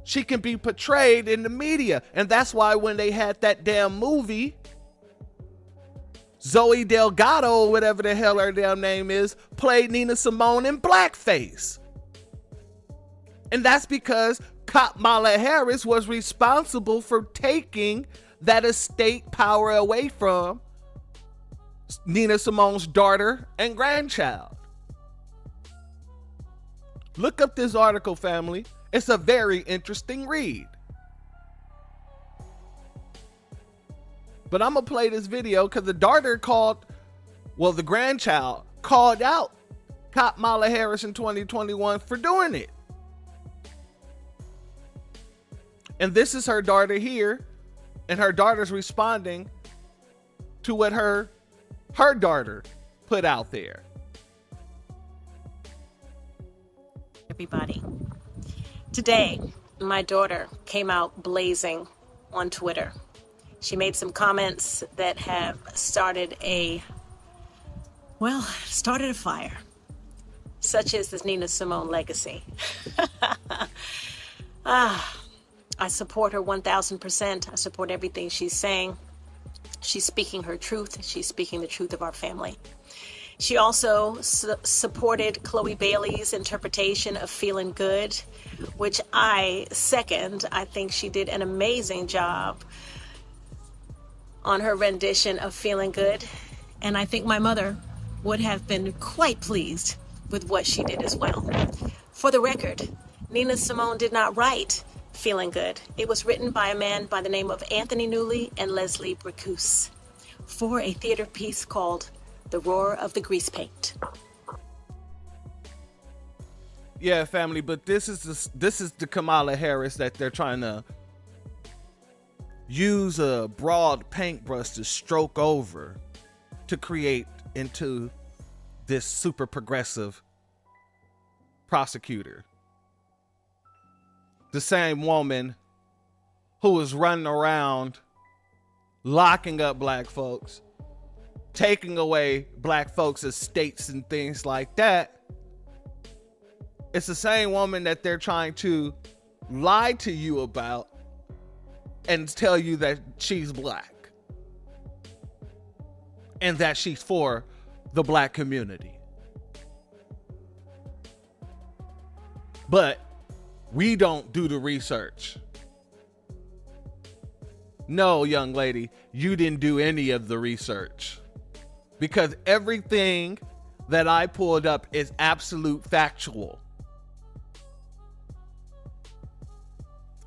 she can be portrayed in the media. And that's why when they had that damn movie, Zoe Delgado, or whatever the hell her damn name is, played Nina Simone in blackface. And that's because Kopmala Harris was responsible for taking that estate power away from Nina Simone's daughter and grandchild. Look up this article, family. It's a very interesting read. But I'm gonna play this video because the grandchild called out Kopmala Harris in 2021 for doing it. And this is her daughter here, and her daughter's responding to what her daughter put out there. Everybody. Today, my daughter came out blazing on Twitter. She made some comments that have started a fire, such as this Nina Simone legacy. I support her 1000%. I support everything she's saying. She's speaking her truth. She's speaking the truth of our family. She also supported Chloe Bailey's interpretation of Feeling Good, which I second. I think she did an amazing job on her rendition of Feeling Good. And I think my mother would have been quite pleased with what she did as well. For the record, Nina Simone did not write Feeling Good. It was written by a man by the name of Anthony Newley and Leslie Bricus for a theater piece called The Roar of the Grease Paint. Yeah, family, but this is the Kamala Harris that they're trying to use a broad paintbrush to stroke over to create into this super progressive prosecutor. The same woman who was running around locking up black folks, taking away black folks' estates and things like that. It's the same woman that they're trying to lie to you about and tell you that she's black and that she's for the black community. But we don't do the research. No, young lady, you didn't do any of the research, because everything that I pulled up is absolute factual.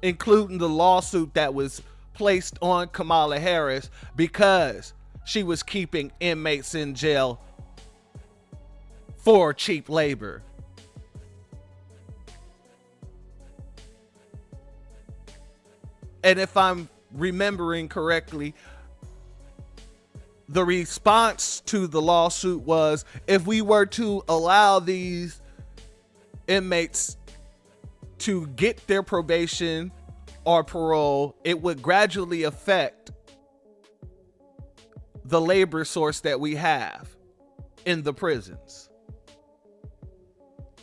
including the lawsuit that was placed on Kamala Harris because she was keeping inmates in jail for cheap labor. And if I'm remembering correctly, the response to the lawsuit was, if we were to allow these inmates to get their probation or parole, it would gradually affect the labor source that we have in the prisons.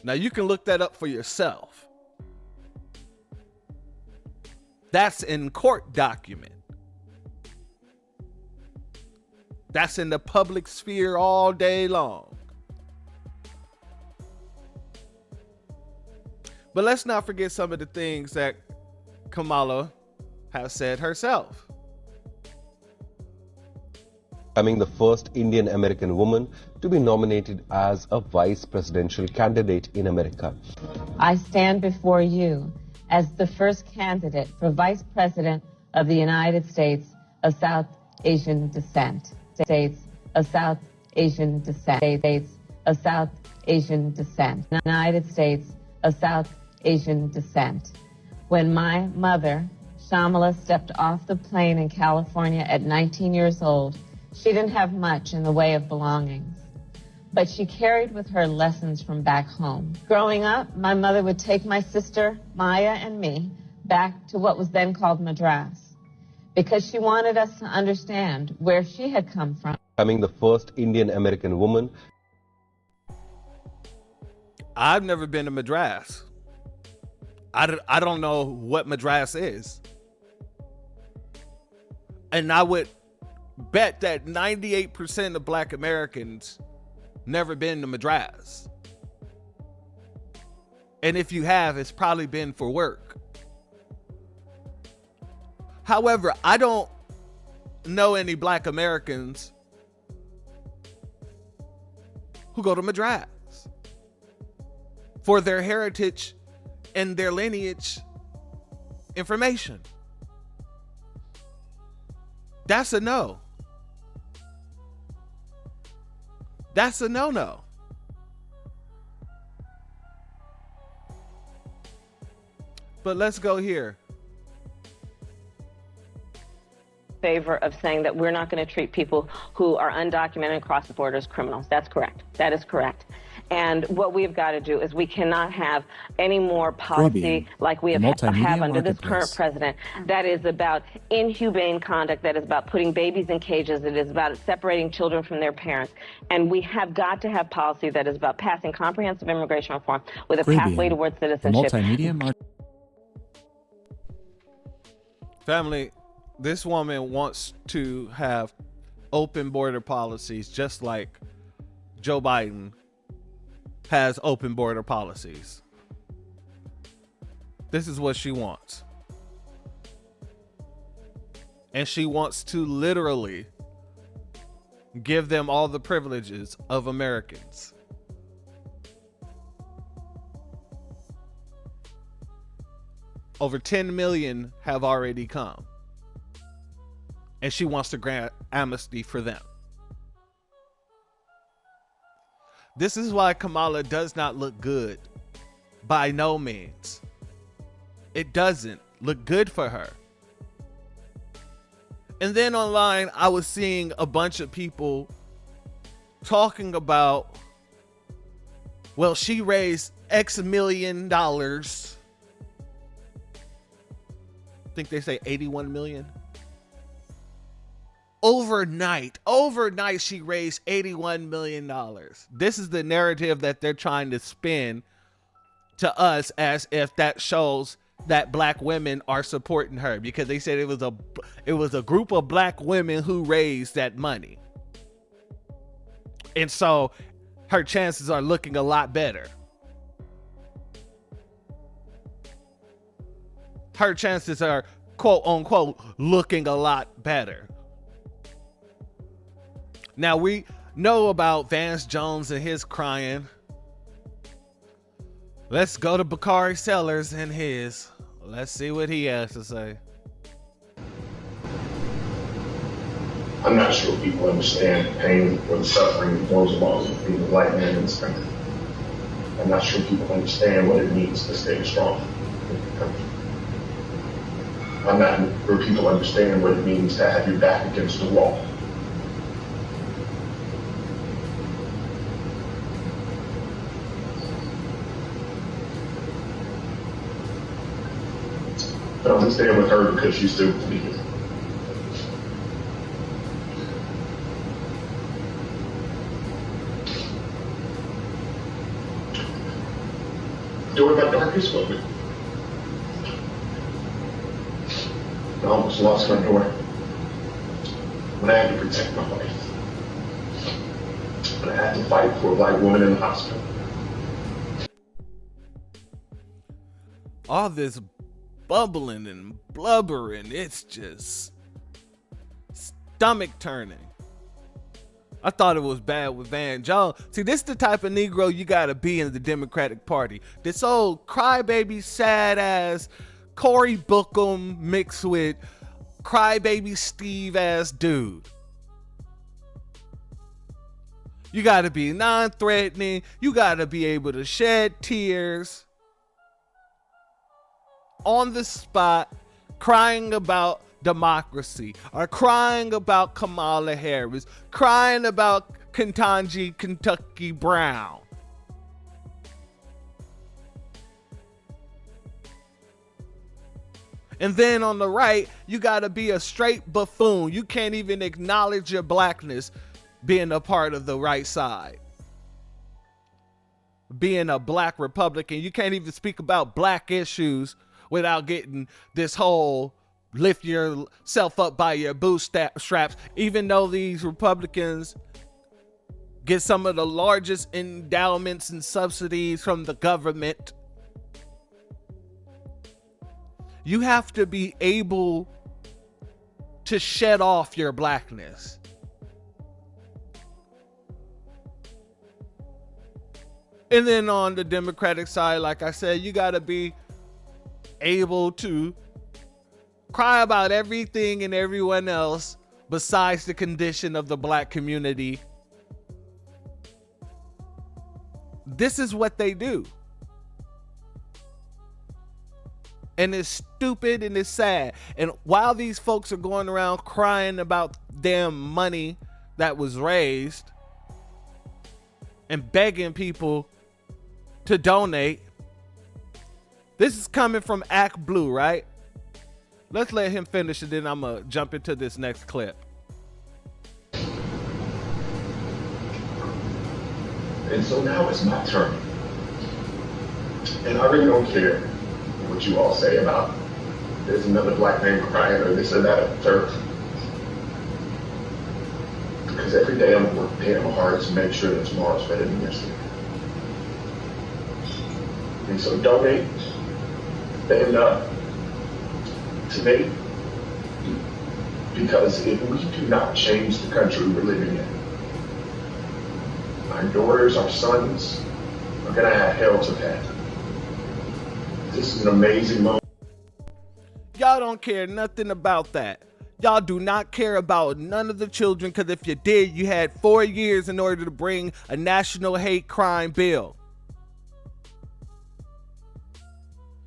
Now you can look that up for yourself. That's in court document. That's in the public sphere all day long. But let's not forget some of the things that Kamala has said herself. Becoming the first Indian American woman to be nominated as a vice presidential candidate in America. I stand before you as the first candidate for Vice President of the United States of South Asian descent. States of South Asian descent. States of South Asian descent. United States of South Asian descent. When my mother, Shamala, stepped off the plane in California at 19 years old, she didn't have much in the way of belongings, but she carried with her lessons from back home. Growing up, my mother would take my sister, Maya, and me back to what was then called Madras, because she wanted us to understand where she had come from. Becoming the first Indian American woman. I've never been to Madras. I don't know what Madras is. And I would bet that 98% of Black Americans never been to Madras. And if you have, it's probably been for work. However, I don't know any Black Americans who go to Madras for their heritage and their lineage information. That's a no. That's a no-no. But let's go here. Favor of saying that we're not going to treat people who are undocumented and cross the border as criminals. That's correct. That is correct. And what we've got to do is we cannot have any more policy like we have under this current president that is about inhumane conduct, that is about putting babies in cages, that is about separating children from their parents. And we have got to have policy that is about passing comprehensive immigration reform with a pathway towards citizenship. Family, this woman wants to have open border policies just like Joe Biden has open border policies. This is what she wants. And she wants to literally give them all the privileges of Americans. Over 10 million have already come. And she wants to grant amnesty for them. This is why Kamala does not look good. By no means. It doesn't look good for her. And then online, I was seeing a bunch of people talking about, well, she raised X million dollars. I think they say 81 million. Overnight, she raised $81 million. This is the narrative that they're trying to spin to us as if that shows that Black women are supporting her, because they said it was a group of Black women who raised that money. And so her chances are looking a lot better. Her chances are, quote unquote, looking a lot better. Now, we know about Vance Jones and his crying. Let's go to Bakari Sellers and his Let's see what he has to say. I'm not sure people understand the pain or the suffering that goes along with being a black man in this country. I'm not sure people understand what it means to stay strong in the country. I'm not sure people understand what it means to have your back against the wall. But I'm gonna stand with her because she's still to be here. During my darkest moment, I almost lost my daughter. When I had to protect my wife. When I had to fight for a black woman in the hospital. All this bubbling and blubbering, it's just stomach turning. I thought it was bad with Van Jones. See, this is the type of Negro you gotta be in the Democratic Party. This old crybaby, sad ass Cory Bookham mixed with crybaby Steve ass dude. You gotta be non-threatening. You gotta be able to shed tears on the spot, crying about democracy, or crying about Kamala Harris, crying about Ketanji Kentucky Brown. And then on the right, you gotta be a straight buffoon. You can't even acknowledge your blackness being a part of the right side. Being a black Republican, you can't even speak about black issues without getting this whole lift yourself up by your bootstraps, even though these Republicans get some of the largest endowments and subsidies from the government. You have to be able to shed off your blackness. And then on the Democratic side, like I said, you got to be able to cry about everything and everyone else besides the condition of the black community. This is what they do. And it's stupid and it's sad. And while these folks are going around crying about damn money that was raised and begging people to donate, this is coming from Act Blue, right? Let's let him finish and then I'm gonna jump into this next clip. And so now it's my turn. And I really don't care what you all say about there's another black man crying or this or that or third. Because every day I'm working damn hard to make sure that tomorrow's better than yesterday. And so donate, stand up today, because if we do not change the country we're living in, our daughters, our sons are gonna have hell to pay. This is an amazing moment. Y'all don't care nothing about that. Y'all do not care about none of the children, because if you did, you had 4 years in order to bring a national hate crime bill.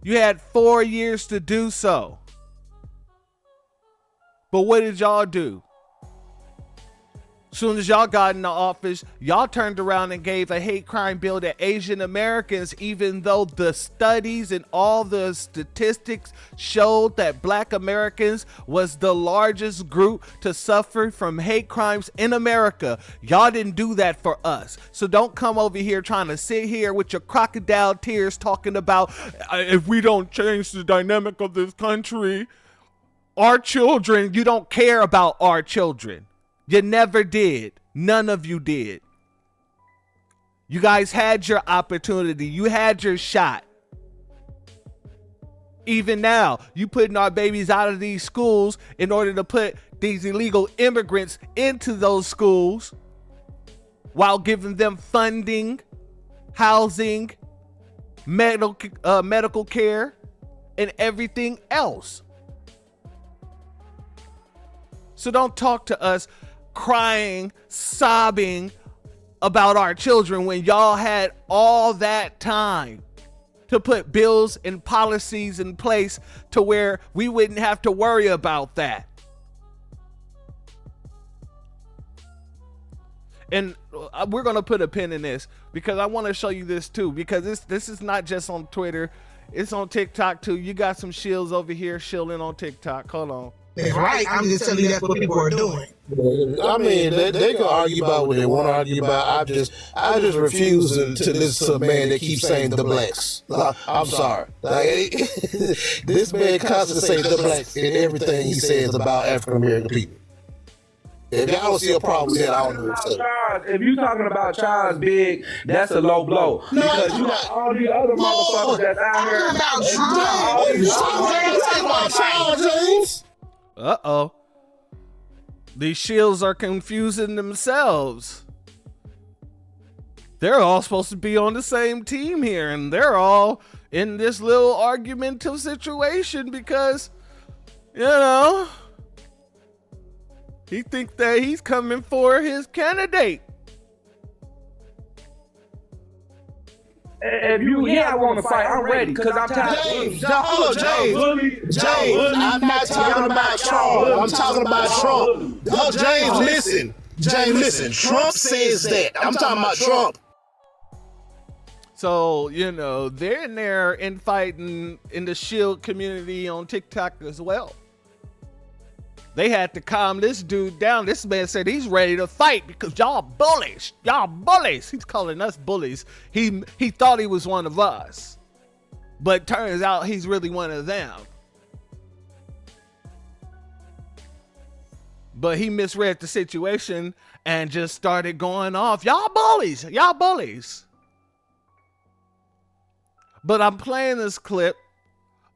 You had 4 years to do so. But what did y'all do? Soon as y'all got in the office, y'all turned around and gave a hate crime bill to Asian Americans, even though the studies and all the statistics showed that Black Americans was the largest group to suffer from hate crimes in America. Y'all didn't do that for us. So don't come over here trying to sit here with your crocodile tears talking about if we don't change the dynamic of this country, our children, you don't care about our children. You never did. None of you did. You guys had your opportunity. You had your shot. Even now, you putting our babies out of these schools in order to put these illegal immigrants into those schools while giving them funding, housing, medical care, and everything else. So don't talk to us crying, sobbing about our children when y'all had all that time to put bills and policies in place to where we wouldn't have to worry about that. And we're going to put a pin in this because I want to show you this too, because this is not just on Twitter. It's on TikTok too. You got some shills over here shilling on TikTok. Hold on. That's right. I'm just telling you that's what people are doing. I mean, they can argue about what they want to argue about. I just refuse to listen to a man that keeps saying the blacks. I'm sorry. Like, this man constantly says the blacks in everything he says about African American people. If y'all don't see a problem with that, I don't know what to say. If you talking about Charles Big, that's a low blow. No, because you got all these other motherfuckers that's out here. Talking about Charles James. Uh-oh. These shields are confusing themselves. They're all supposed to be on the same team here, and they're all in this little argumentative situation because, you know, he thinks that he's coming for his candidate. If you I want to fight, I'm ready because I'm tired. James, I'm not talking about Charles. I'm talking about Trump. James, listen. Trump says that. I'm talking about Trump. So, you know, they're in there fighting in the shield community on TikTok as well. They had to calm this dude down. This man said he's ready to fight because y'all bullies. Y'all bullies. He's calling us bullies. He thought he was one of us, but turns out he's really one of them. But he misread the situation and just started going off. Y'all bullies. Y'all bullies. But I'm playing this clip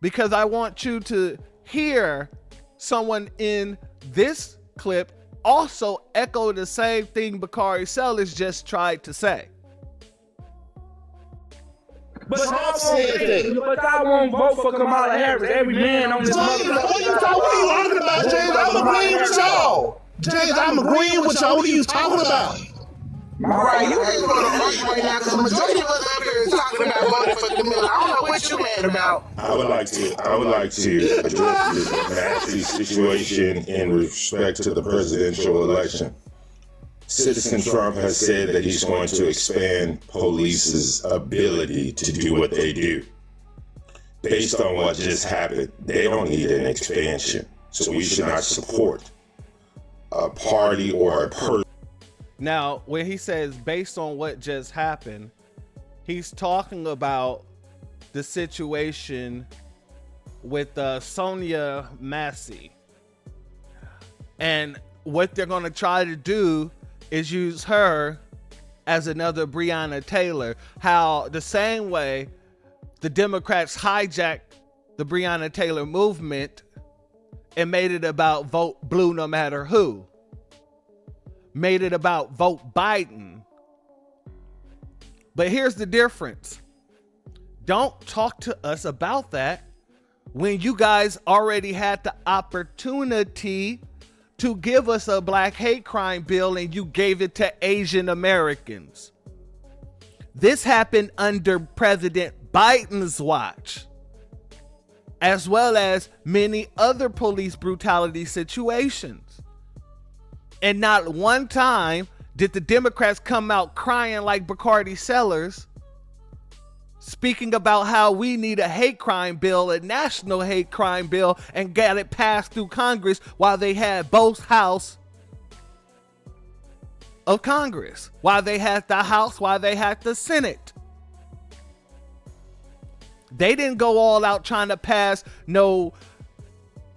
because I want you to hear someone in this clip also echo the same thing Bakari Sellers just tried to say. But Trump said that. But I won't vote for Kamala Harris. Every man on this motherfucker. What are you talking about, James? I'm agreeing with y'all. James, I'm agreeing with y'all. What are you talking about? All right, you ain't going to argue right now because the majority of us up here is talking about voting for Camilla. I don't know what you mad about. I would like to address this nasty situation in respect to the presidential election. Citizen Trump has said that he's going to expand police's ability to do what they do. Based on what just happened, they don't need an expansion. So we should not support a party or a person. Now, when he says based on what just happened, he's talking about the situation with Sonia Massey. And what they're going to try to do is use her as another Breonna Taylor. How the same way the Democrats hijacked the Breonna Taylor movement and made it about vote blue no matter who. Made it about vote Biden. But here's the difference. Don't talk to us about that when you guys already had the opportunity to give us a black hate crime bill and you gave it to Asian Americans. This happened under President Biden's watch, as well as many other police brutality situations. And not one time did the Democrats come out crying like Bacardi Sellers, speaking about how we need a hate crime bill, a national hate crime bill, and got it passed through Congress while they had both House of Congress, while they had the House, while they had the Senate. They didn't go all out trying to pass no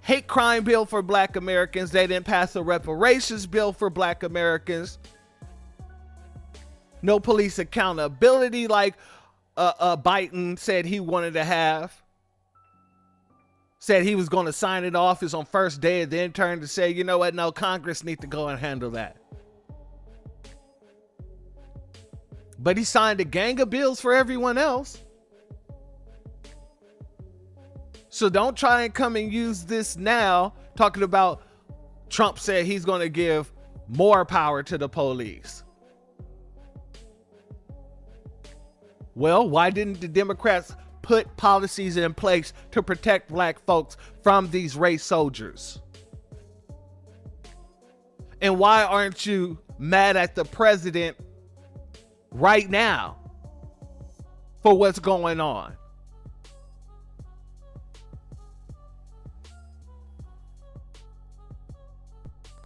hate crime bill for black Americans. They didn't pass a reparations bill for black Americans. No police accountability like Biden said he wanted to have. Said he was going to sign it off his on first day and then turned to say, you know what, no, Congress need to go and handle that. But he signed a gang of bills for everyone else. So don't try and come and use this now talking about Trump said he's going to give more power to the police. Well, why didn't the Democrats put policies in place to protect black folks from these race soldiers? And why aren't you mad at the president right now for what's going on?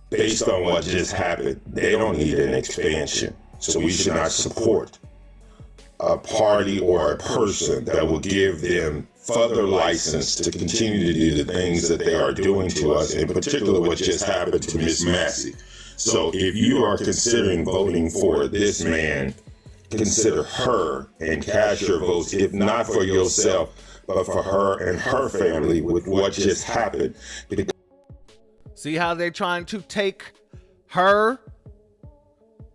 Based on what just happened, they don't need an expansion. So we should not support a party or a person that will give them further license to continue to do the things that they are doing to us, in particular what just happened to Miss Massey. So if you are considering voting for this man, consider her and cast your votes, if not for yourself, but for her and her family with what just happened. See how they're trying to take her,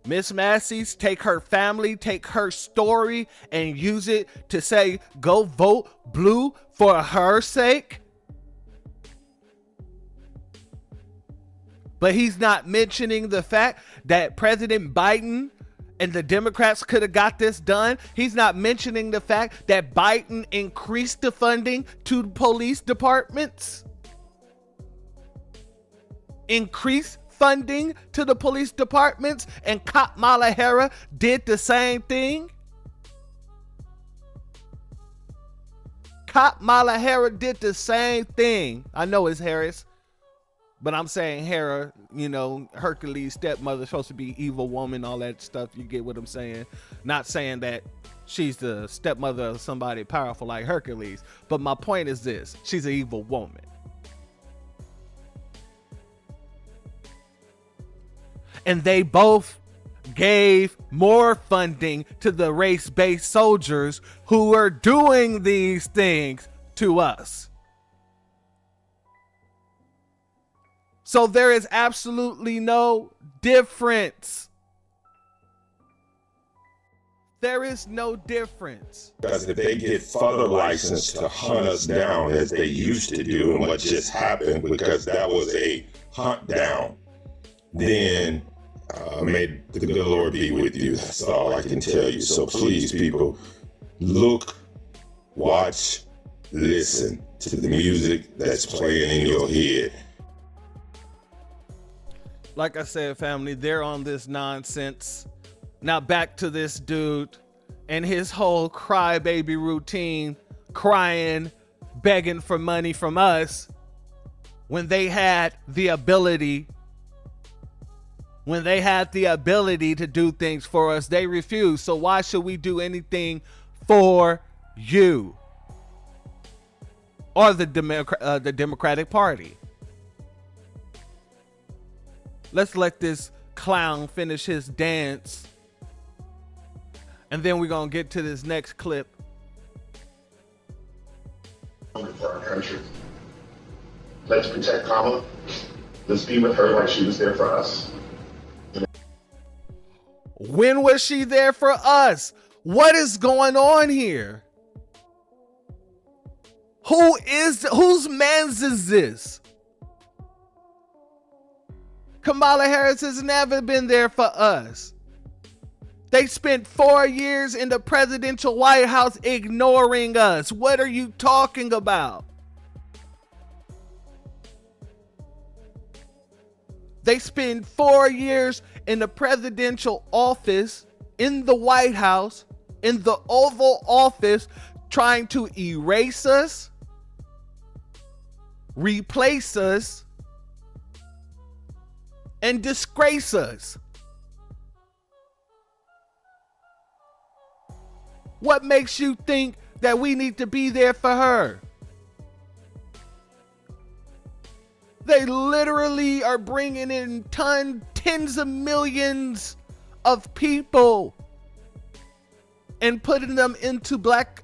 Miss Massey's, take her family, take her story, and use it to say, go vote blue for her sake? But he's not mentioning the fact that President Biden and the Democrats could have got this done. He's not mentioning the fact that Biden increased the funding to police departments. Increased funding to the police departments, and Kopmala did the same thing. Kopmala did the same thing. I know it's Harris, but I'm saying Hera, you know, Hercules' stepmother, supposed to be evil woman, all that stuff. You get what I'm saying? Not saying that she's the stepmother of somebody powerful like Hercules, but my point is this: she's an evil woman. And they both gave more funding to the race-based soldiers who were doing these things to us. So there is absolutely no difference. There is no difference. Because if they get further license to hunt us down as they used to do, and what just happened, because that was a hunt down, then may the good Lord be with you. That's all I can tell you. So please, people, look, watch, listen to the music that's playing in your head. Like I said, family, they're on this nonsense. Now back to this dude and his whole crybaby routine, crying, begging for money from us when they had the ability. When they had the ability to do things for us, they refused. So why should we do anything for you or the Democratic Party? Let's let this clown finish his dance, and then we're gonna get to this next clip. For our country, let's protect Kamala. Let's be with her like she was there for us. When was she there for us? What is going on here? Whose man's is this? Kamala Harris has never been there for us. They spent 4 years in the presidential White House ignoring us. What are you talking about? They spend 4 years in the presidential office, in the White House, in the Oval Office, trying to erase us, replace us, and disgrace us. What makes you think that we need to be there for her? They literally are bringing in tens of millions of people and putting them into black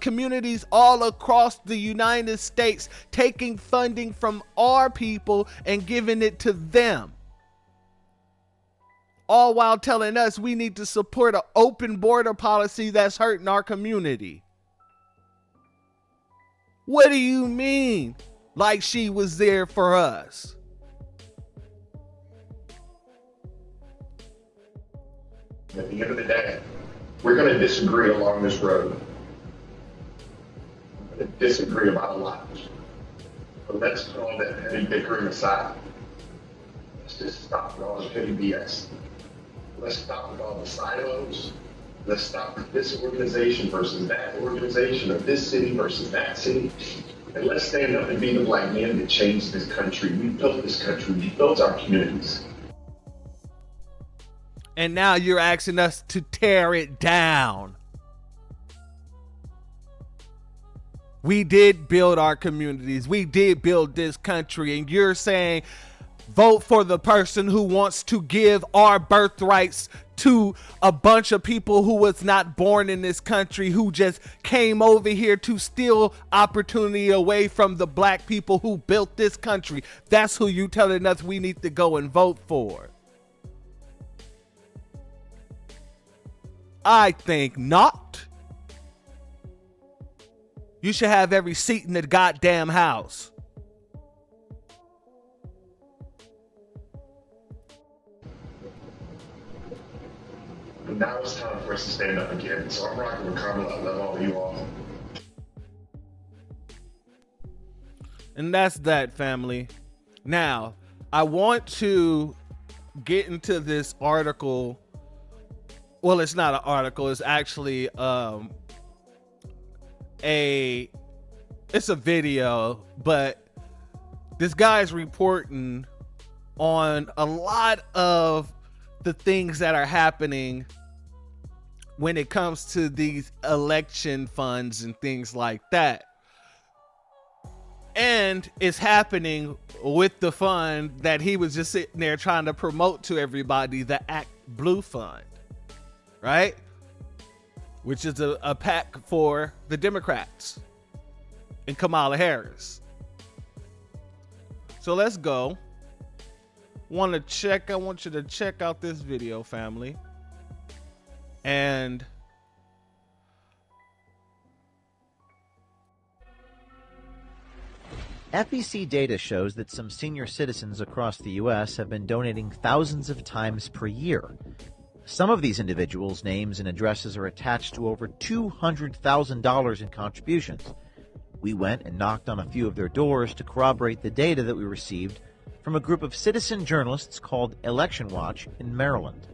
communities all across the United States, taking funding from our people and giving it to them. All while telling us we need to support an open border policy that's hurting our community. What do you mean? Like she was there for us? At the end of the day, we're going to disagree along this road. We're going to disagree about a lot. But let's put all that petty bickering aside. Let's just stop with all the petty BS. Let's stop with all the silos. Let's stop with this organization versus that organization, or this city versus that city. And let's stand up and be the black men that changed this country. We built this country. We built our communities. And now you're asking us to tear it down. We did build our communities. We did build this country. And you're saying vote for the person who wants to give our birthrights to a bunch of people who was not born in this country, who just came over here to steal opportunity away from the black people who built this country. That's who you telling us we need to go and vote for. I think not. You should have every seat in the goddamn house. But now it's time for us to stand up again. So I'm rocking with Kamala. I love all of you all. And that's that, family. Now, I want to get into this article. Well, it's not an article. It's actually it's a video, but this guy's reporting on a lot of the things that are happening when it comes to these election funds and things like that. And it's happening with the fund that he was just sitting there trying to promote to everybody, the Act Blue Fund, right? Which is a PAC for the Democrats and Kamala Harris. So let's go. I want you to check out this video, family. And FEC data shows that some senior citizens across the U.S. have been donating thousands of times per year. Some of these individuals' names and addresses are attached to over $200,000 in contributions. We went and knocked on a few of their doors to corroborate the data that we received from a group of citizen journalists called Election Watch in Maryland.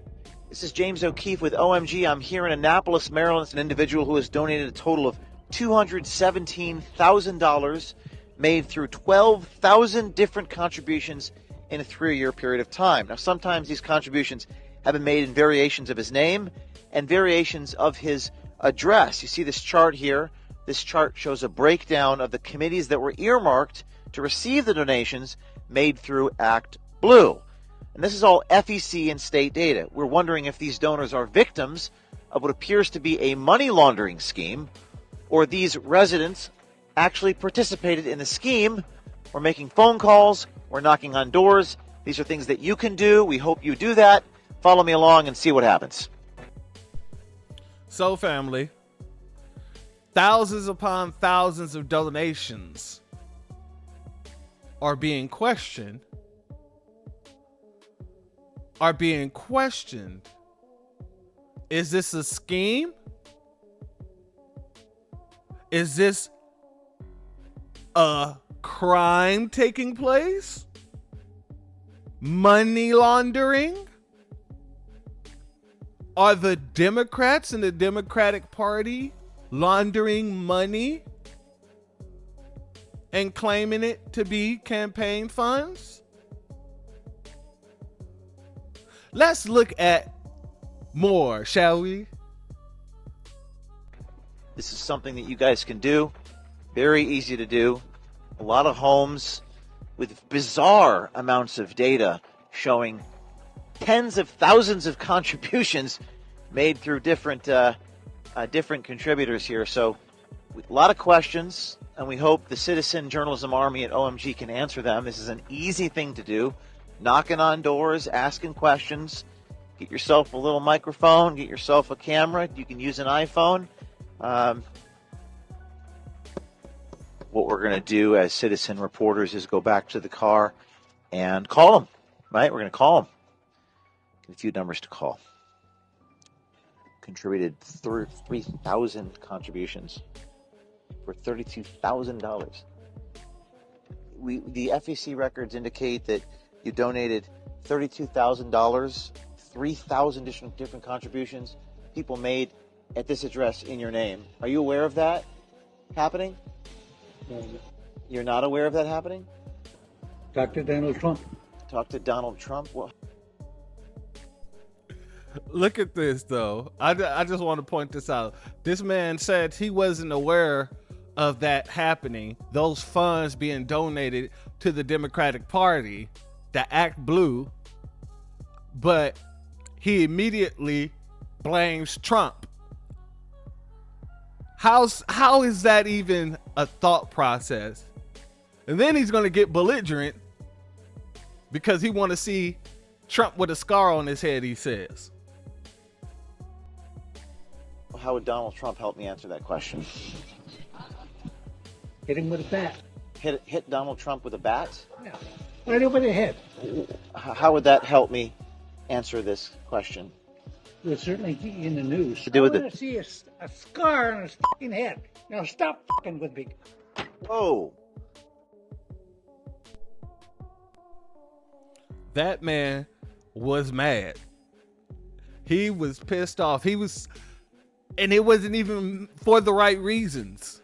This is James O'Keefe with OMG. I'm here in Annapolis, Maryland. It's an individual who has donated a total of $217,000 made through 12,000 different contributions in a 3-year period of time. Now, sometimes these contributions have been made in variations of his name and variations of his address. You see this chart here. This chart shows a breakdown of the committees that were earmarked to receive the donations made through Act Blue. And this is all FEC and state data. We're wondering if these donors are victims of what appears to be a money laundering scheme, or these residents actually participated in the scheme, or making phone calls, or knocking on doors. These are things that you can do. We hope you do that. Follow me along and see what happens. So, family, thousands upon thousands of donations are being questioned. Is this a scheme? Is this a crime taking place? Money laundering? Are the Democrats and the Democratic Party laundering money and claiming it to be campaign funds? Let's look at more, shall we? This is something that you guys can do. Very easy to do. A lot of homes with bizarre amounts of data showing tens of thousands of contributions made through different contributors here. So a lot of questions, and we hope the Citizen Journalism Army at OMG can answer them. This is an easy thing to do. Knocking on doors, asking questions. Get yourself a little microphone, get yourself a camera. You can use an iPhone. What what we're going to do as citizen reporters is go back to the car and call them, right? We're going to call them. Get a few numbers to call. Contributed 3,000 contributions for $32,000. The FEC records indicate that you donated $32,000, 3,000 different contributions people made at this address in your name. Are you aware of that happening? No. You're not aware of that happening? Talk to Donald Trump. Talk to Donald Trump? Well, look at this, though. I just want to point this out. This man said he wasn't aware of that happening, those funds being donated to the Democratic Party, the Act Blue, but he immediately blames Trump. How is that even a thought process? And then he's going to get belligerent because he want to see Trump with a scar on his head, he says. how would Donald Trump help me answer that question? Hit him with a bat. Hit Donald Trump with a bat? Yeah. Right over the head. How would that help me answer this question? It would certainly get you in the news. To do with I want to see a scar on his fucking head. Now stop fucking with me. Whoa. That man was mad. He was pissed off. And it wasn't even for the right reasons.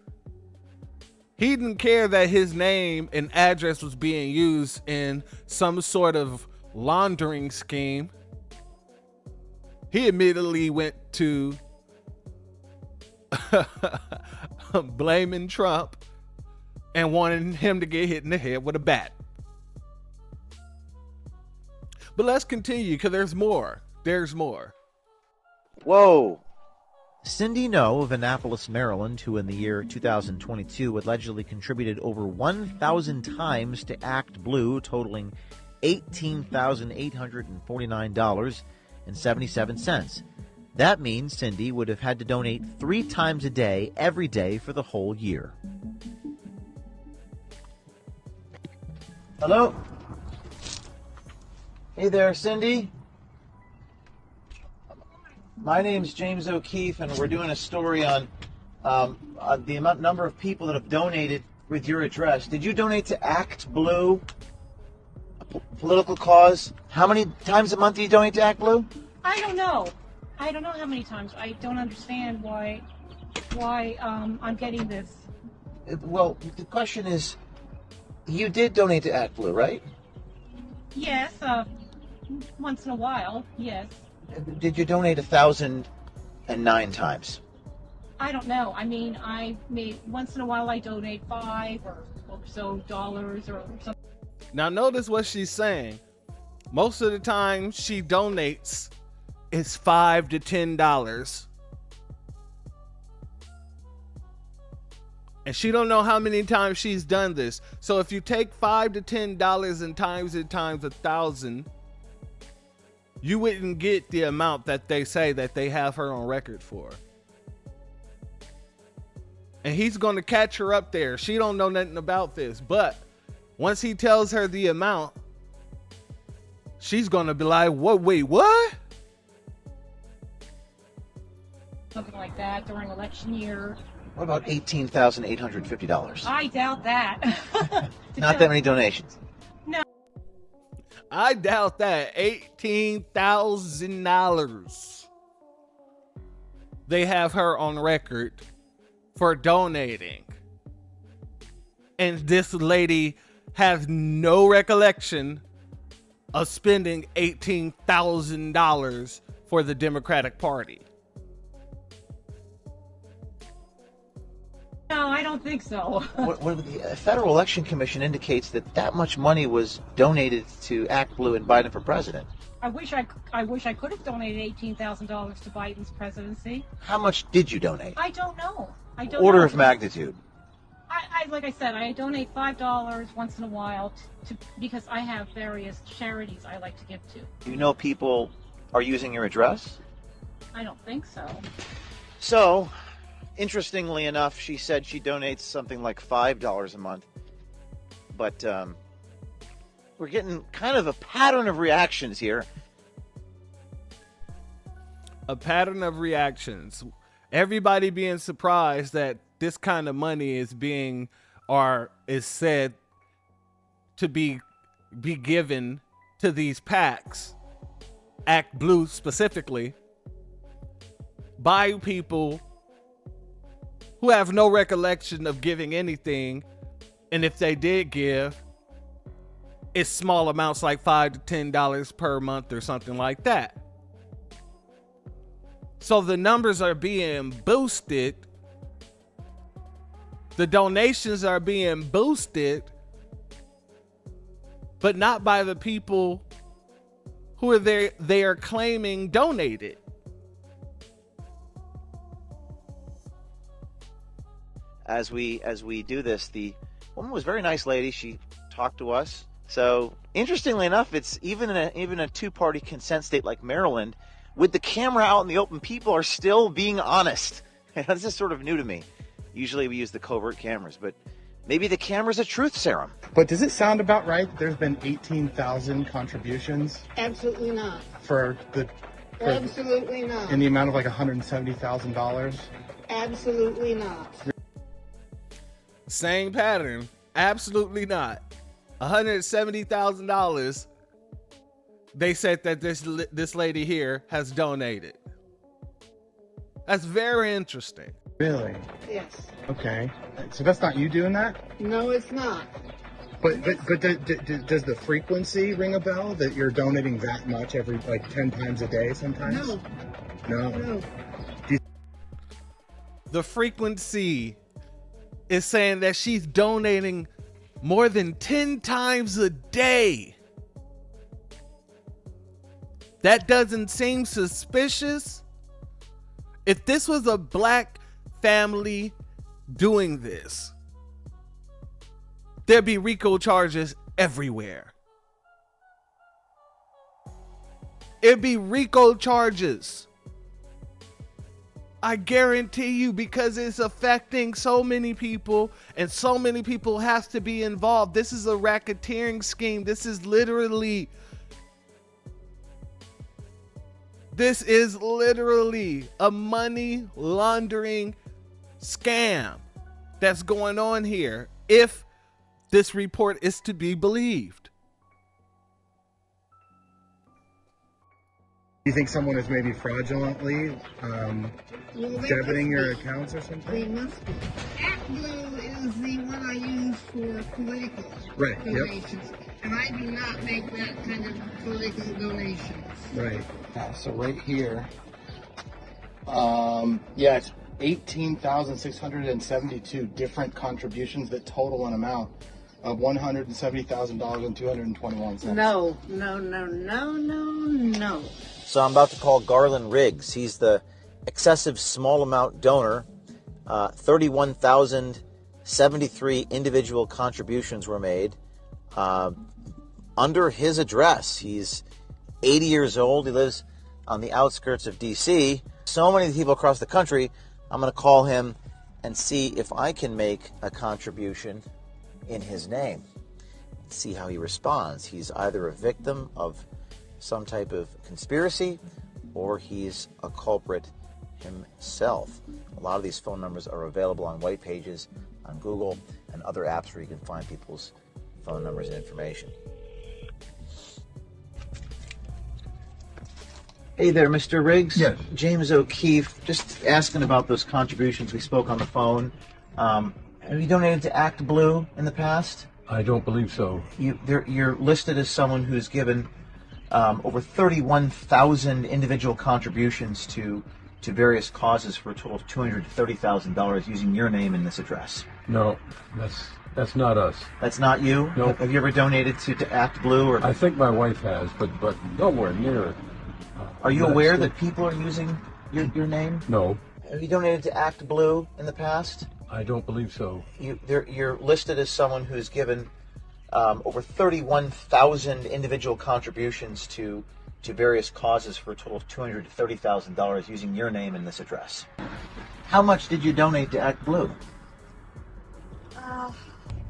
He didn't care that his name and address was being used in some sort of laundering scheme. He immediately went to blaming Trump and wanted him to get hit in the head with a bat. But let's continue, because there's more. There's more. Whoa. Cindy No of Annapolis, Maryland, who in the year 2022 allegedly contributed over 1,000 times to Act Blue, totaling $18,849.77. That means Cindy would have had to donate 3 times a day, every day, for the whole year. Hello? Hey there, Cindy. My name's James O'Keefe, and we're doing a story on the number of people that have donated with your address. Did you donate to Act Blue, a political cause? How many times a month do you donate to Act Blue? I don't know. I don't know how many times. I don't understand why I'm getting this. Well, the question is, you did donate to Act Blue, right? Yes, once in a while, yes. Did you donate 1,009 times? I don't know. I mean, once in a while I donate $5 or so dollars or something. Now notice what she's saying. Most of the time she donates is $5 to $10. And she don't know how many times she's done this. So if you take $5 to $10 and times 1,000, you wouldn't get the amount that they say that they have her on record for. And he's going to catch her up there. She don't know nothing about this. But once he tells her the amount, she's going to be like, what? Wait, what? Something like that during election year. What about $18,850? I doubt that. Not that many donations. No. I doubt that. $18,000 they have her on record for donating. And this lady has no recollection of spending $18,000 for the Democratic Party. No, I don't think so. The Federal Election Commission indicates that much money was donated to Act Blue and Biden for president. I wish I could have donated $18,000 to Biden's presidency. How much did you donate? I don't know. Order of magnitude. Like I said, I donate $5 once in a while because I have various charities I like to give to. Do you know people are using your address? I don't think so. So, Interestingly enough, she said she donates something like $5 a month. But we're getting kind of a pattern of reactions here. A pattern of reactions. Everybody being surprised that this kind of money is being, or is said to be given to these PACs, Act Blue specifically, by people who have no recollection of giving anything, and if they did give, it's small amounts like $5 to $10 per month or something like that. So the numbers are being boosted. The donations are being boosted, but not by the people who are there. They are claiming donated. As we do this, the woman was a very nice lady. She talked to us. So interestingly enough, it's even a two-party consent state like Maryland, with the camera out in the open, people are still being honest. This is sort of new to me. Usually we use the covert cameras, but maybe the camera's a truth serum. But does it sound about right that there's been 18,000 contributions? Absolutely not. Absolutely not. In the amount of like $170,000? Absolutely not. Same pattern. Absolutely not. $170,000. They said that this lady here has donated. That's very interesting. Really? Yes. Okay. So that's not you doing that? No, it's not. But does the frequency ring a bell that you're donating that much every 10 times a day sometimes? No. No. The frequency is saying that she's donating more than 10 times a day. That doesn't seem suspicious. If this was a black family doing this, there'd be RICO charges everywhere. It'd be RICO charges. I guarantee you, because it's affecting so many people and so many people have to be involved. This is a racketeering scheme. This is literally a money laundering scam that's going on here, if this report is to be believed. Do you think someone is maybe fraudulently debiting your accounts or something? They must be. Act Blue is the one I use for political donations. Yep. And I do not make that kind of political donations. Right. So right here, it's 18,672 different contributions that total an amount of $170,000.221. No. So I'm about to call Garland Riggs. He's the excessive small amount donor. 31,073 individual contributions were made under his address. He's 80 years old. He lives on the outskirts of D.C. So many people across the country, I'm going to call him and see if I can make a contribution in his name. See how he responds. He's either a victim of some type of conspiracy or he's a culprit himself. A lot of these phone numbers are available on white pages on Google and other apps where you can find people's phone numbers and information. Hey there, Mr. Riggs. Yes. James O'Keefe, just asking about those contributions. We spoke on the phone. Have you donated to Act Blue in the past? I don't believe so. You're listed as someone who's given over 31,000 individual contributions to various causes for a total of $230,000 using your name in this address. No, that's not us. That's not you? No. Have you ever donated to Act Blue? Or I think my wife has, but nowhere near it. Are you aware that people are using your name? No. Have you donated to Act Blue in the past? I don't believe so. You're listed as someone who's given over 31,000 individual contributions to to various causes for a total of $230,000 using your name and this address. How much did you donate to Act Blue?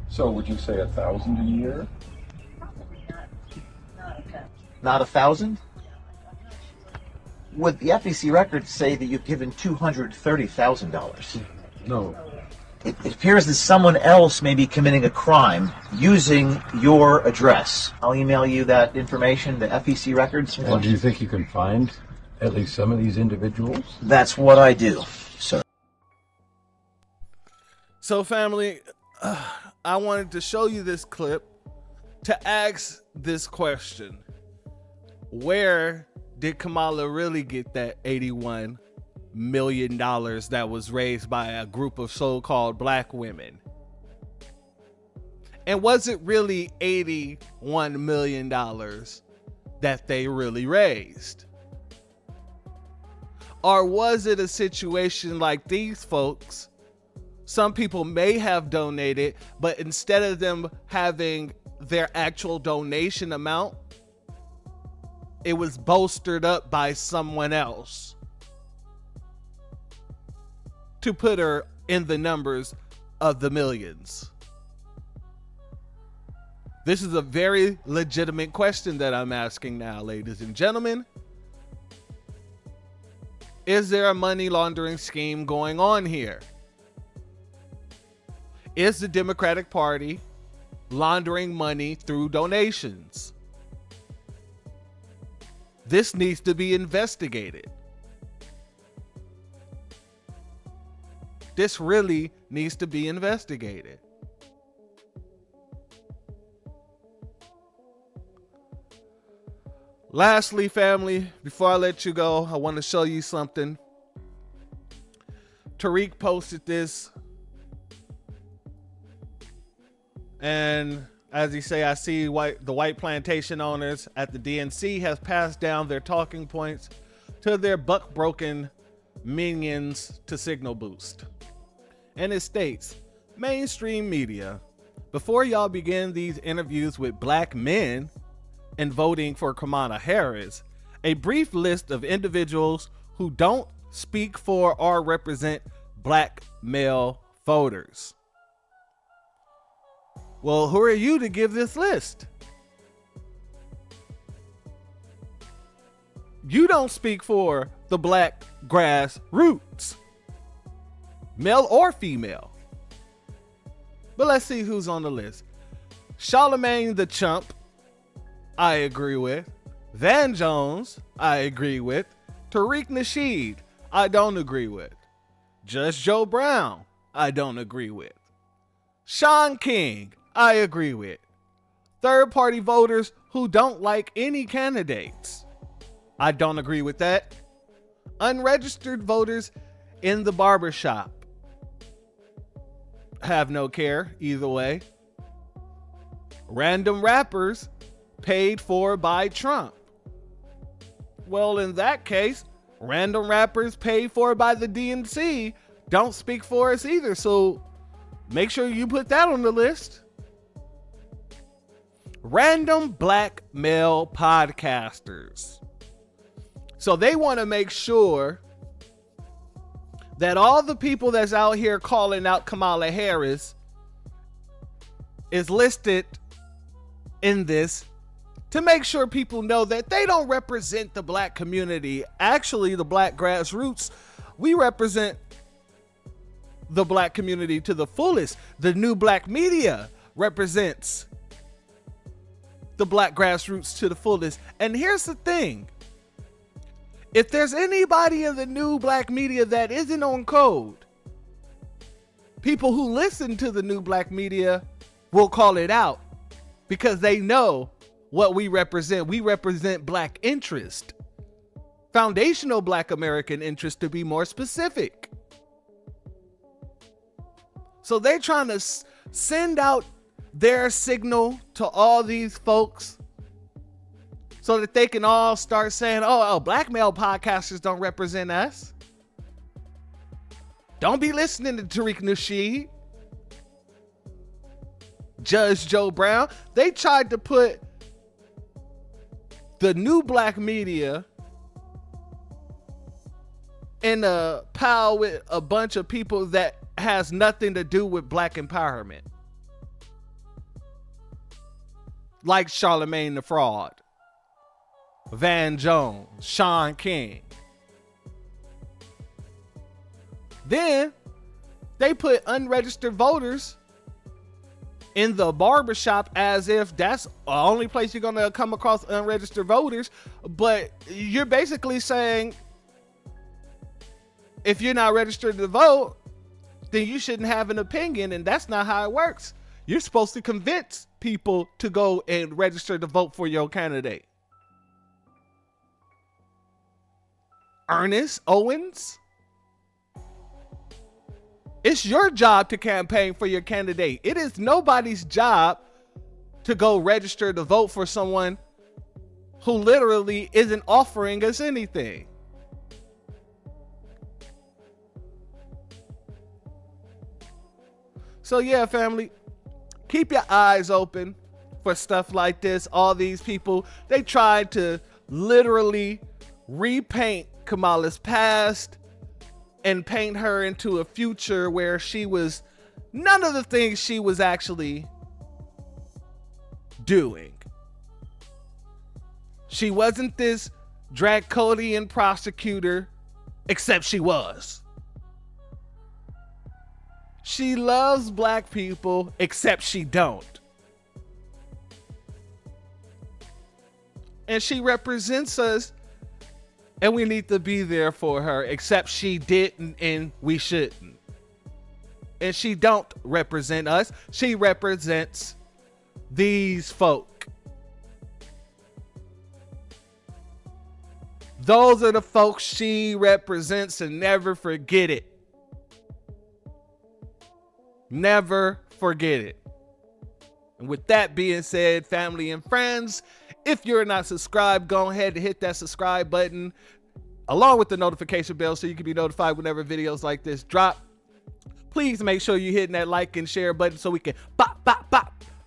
So would you say 1,000 a year? Not 1,000? Would the FEC records say that you've given $230,000? No. It appears that someone else may be committing a crime using your address. I'll email you that information, the FEC records. And do you think you can find at least some of these individuals? That's what I do, sir. So, family, I wanted to show you this clip to ask this question. Where did Kamala really get that $81 million that was raised by a group of so-called black women? And was it really $81 million that they really raised? Or was it a situation like these folks? Some people may have donated, but instead of them having their actual donation amount, it was bolstered up by someone else to put her in the numbers of the millions. This is a very legitimate question that I'm asking now, ladies and gentlemen. Is there a money laundering scheme going on here? Is the Democratic Party laundering money through donations? This needs to be investigated. This really needs to be investigated. Lastly, family, before I let you go, I want to show you something. Tariq posted this. And as he say, I see the white plantation owners at the DNC has passed down their talking points to their buck-broken minions to signal boost. And it states, mainstream media, before y'all begin these interviews with black men and voting for Kamala Harris, a brief list of individuals who don't speak for or represent black male voters. Well, who are you to give this list? You don't speak for the black grassroots, male or female. But let's see who's on the list. Charlemagne the Chump, I agree with. Van Jones, I agree with. Tariq Nasheed, I don't agree with. Judge Joe Brown, I don't agree with. Sean King, I agree with. Third-party voters who don't like any candidates, I don't agree with that. Unregistered voters in the barbershop, have no care either way. Random rappers paid for by Trump. Well, in that case, random rappers paid for by the DNC don't speak for us either. So make sure you put that on the list. Random black male podcasters. So they want to make sure that all the people that's out here calling out Kamala Harris is listed in this to make sure people know that they don't represent the black community. Actually, the black grassroots, we represent the black community to the fullest. The new black media represents the black grassroots to the fullest. And here's the thing. If there's anybody in the new black media that isn't on code, people who listen to the new black media will call it out because they know what we represent. We represent black interest, foundational black American interest to be more specific. So they're trying to send out their signal to all these folks so that they can all start saying, oh, black male podcasters don't represent us. Don't be listening to Tariq Nasheed, Judge Joe Brown. They tried to put the new black media in a pile with a bunch of people that has nothing to do with black empowerment. Like Charlemagne the Fraud, Van Jones, Sean King. Then they put unregistered voters in the barbershop as if that's the only place you're going to come across unregistered voters. But you're basically saying if you're not registered to vote, then you shouldn't have an opinion. And that's not how it works. You're supposed to convince people to go and register to vote for your candidate. Ernest Owens, it's your job to campaign for your candidate. It is nobody's job to go register to vote for someone who literally isn't offering us anything. So yeah, family, keep your eyes open for stuff like this. All these people, they tried to literally repaint Kamala's past and paint her into a future where she was none of the things she was actually doing. She wasn't this draconian prosecutor, except she was. She loves black people, except she don't. And she represents us, and we need to be there for her, except she didn't and we shouldn't. And she don't represent us. She represents these folk. Those are the folks she represents, and never forget it. Never forget it. And with that being said, family and friends, if you're not subscribed, go ahead and hit that subscribe button along with the notification bell so you can be notified whenever videos like this drop. Please make sure you're hitting that like and share button so we can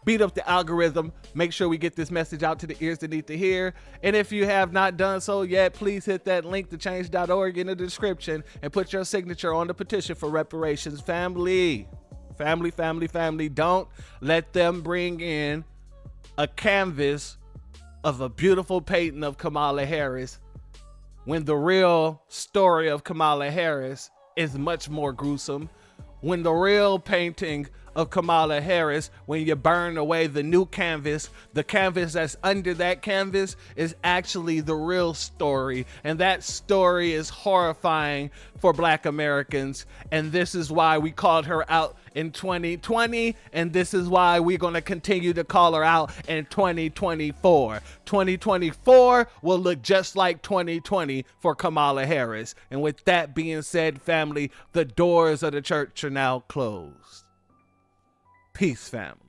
beat up the algorithm. Make sure we get this message out to the ears that need to hear. And if you have not done so yet, please hit that link to change.org in the description and put your signature on the petition for reparations. Family, don't let them bring in a canvas of a beautiful painting of Kamala Harris when the real story of Kamala Harris is much more gruesome. When the real painting of Kamala Harris, when you burn away the new canvas, the canvas that's under that canvas is actually the real story. And that story is horrifying for Black Americans. And this is why we called her out in 2020. And this is why we're going to continue to call her out in 2024. 2024 will look just like 2020 for Kamala Harris. And with that being said, family, the doors of the church are now closed. Peace, family.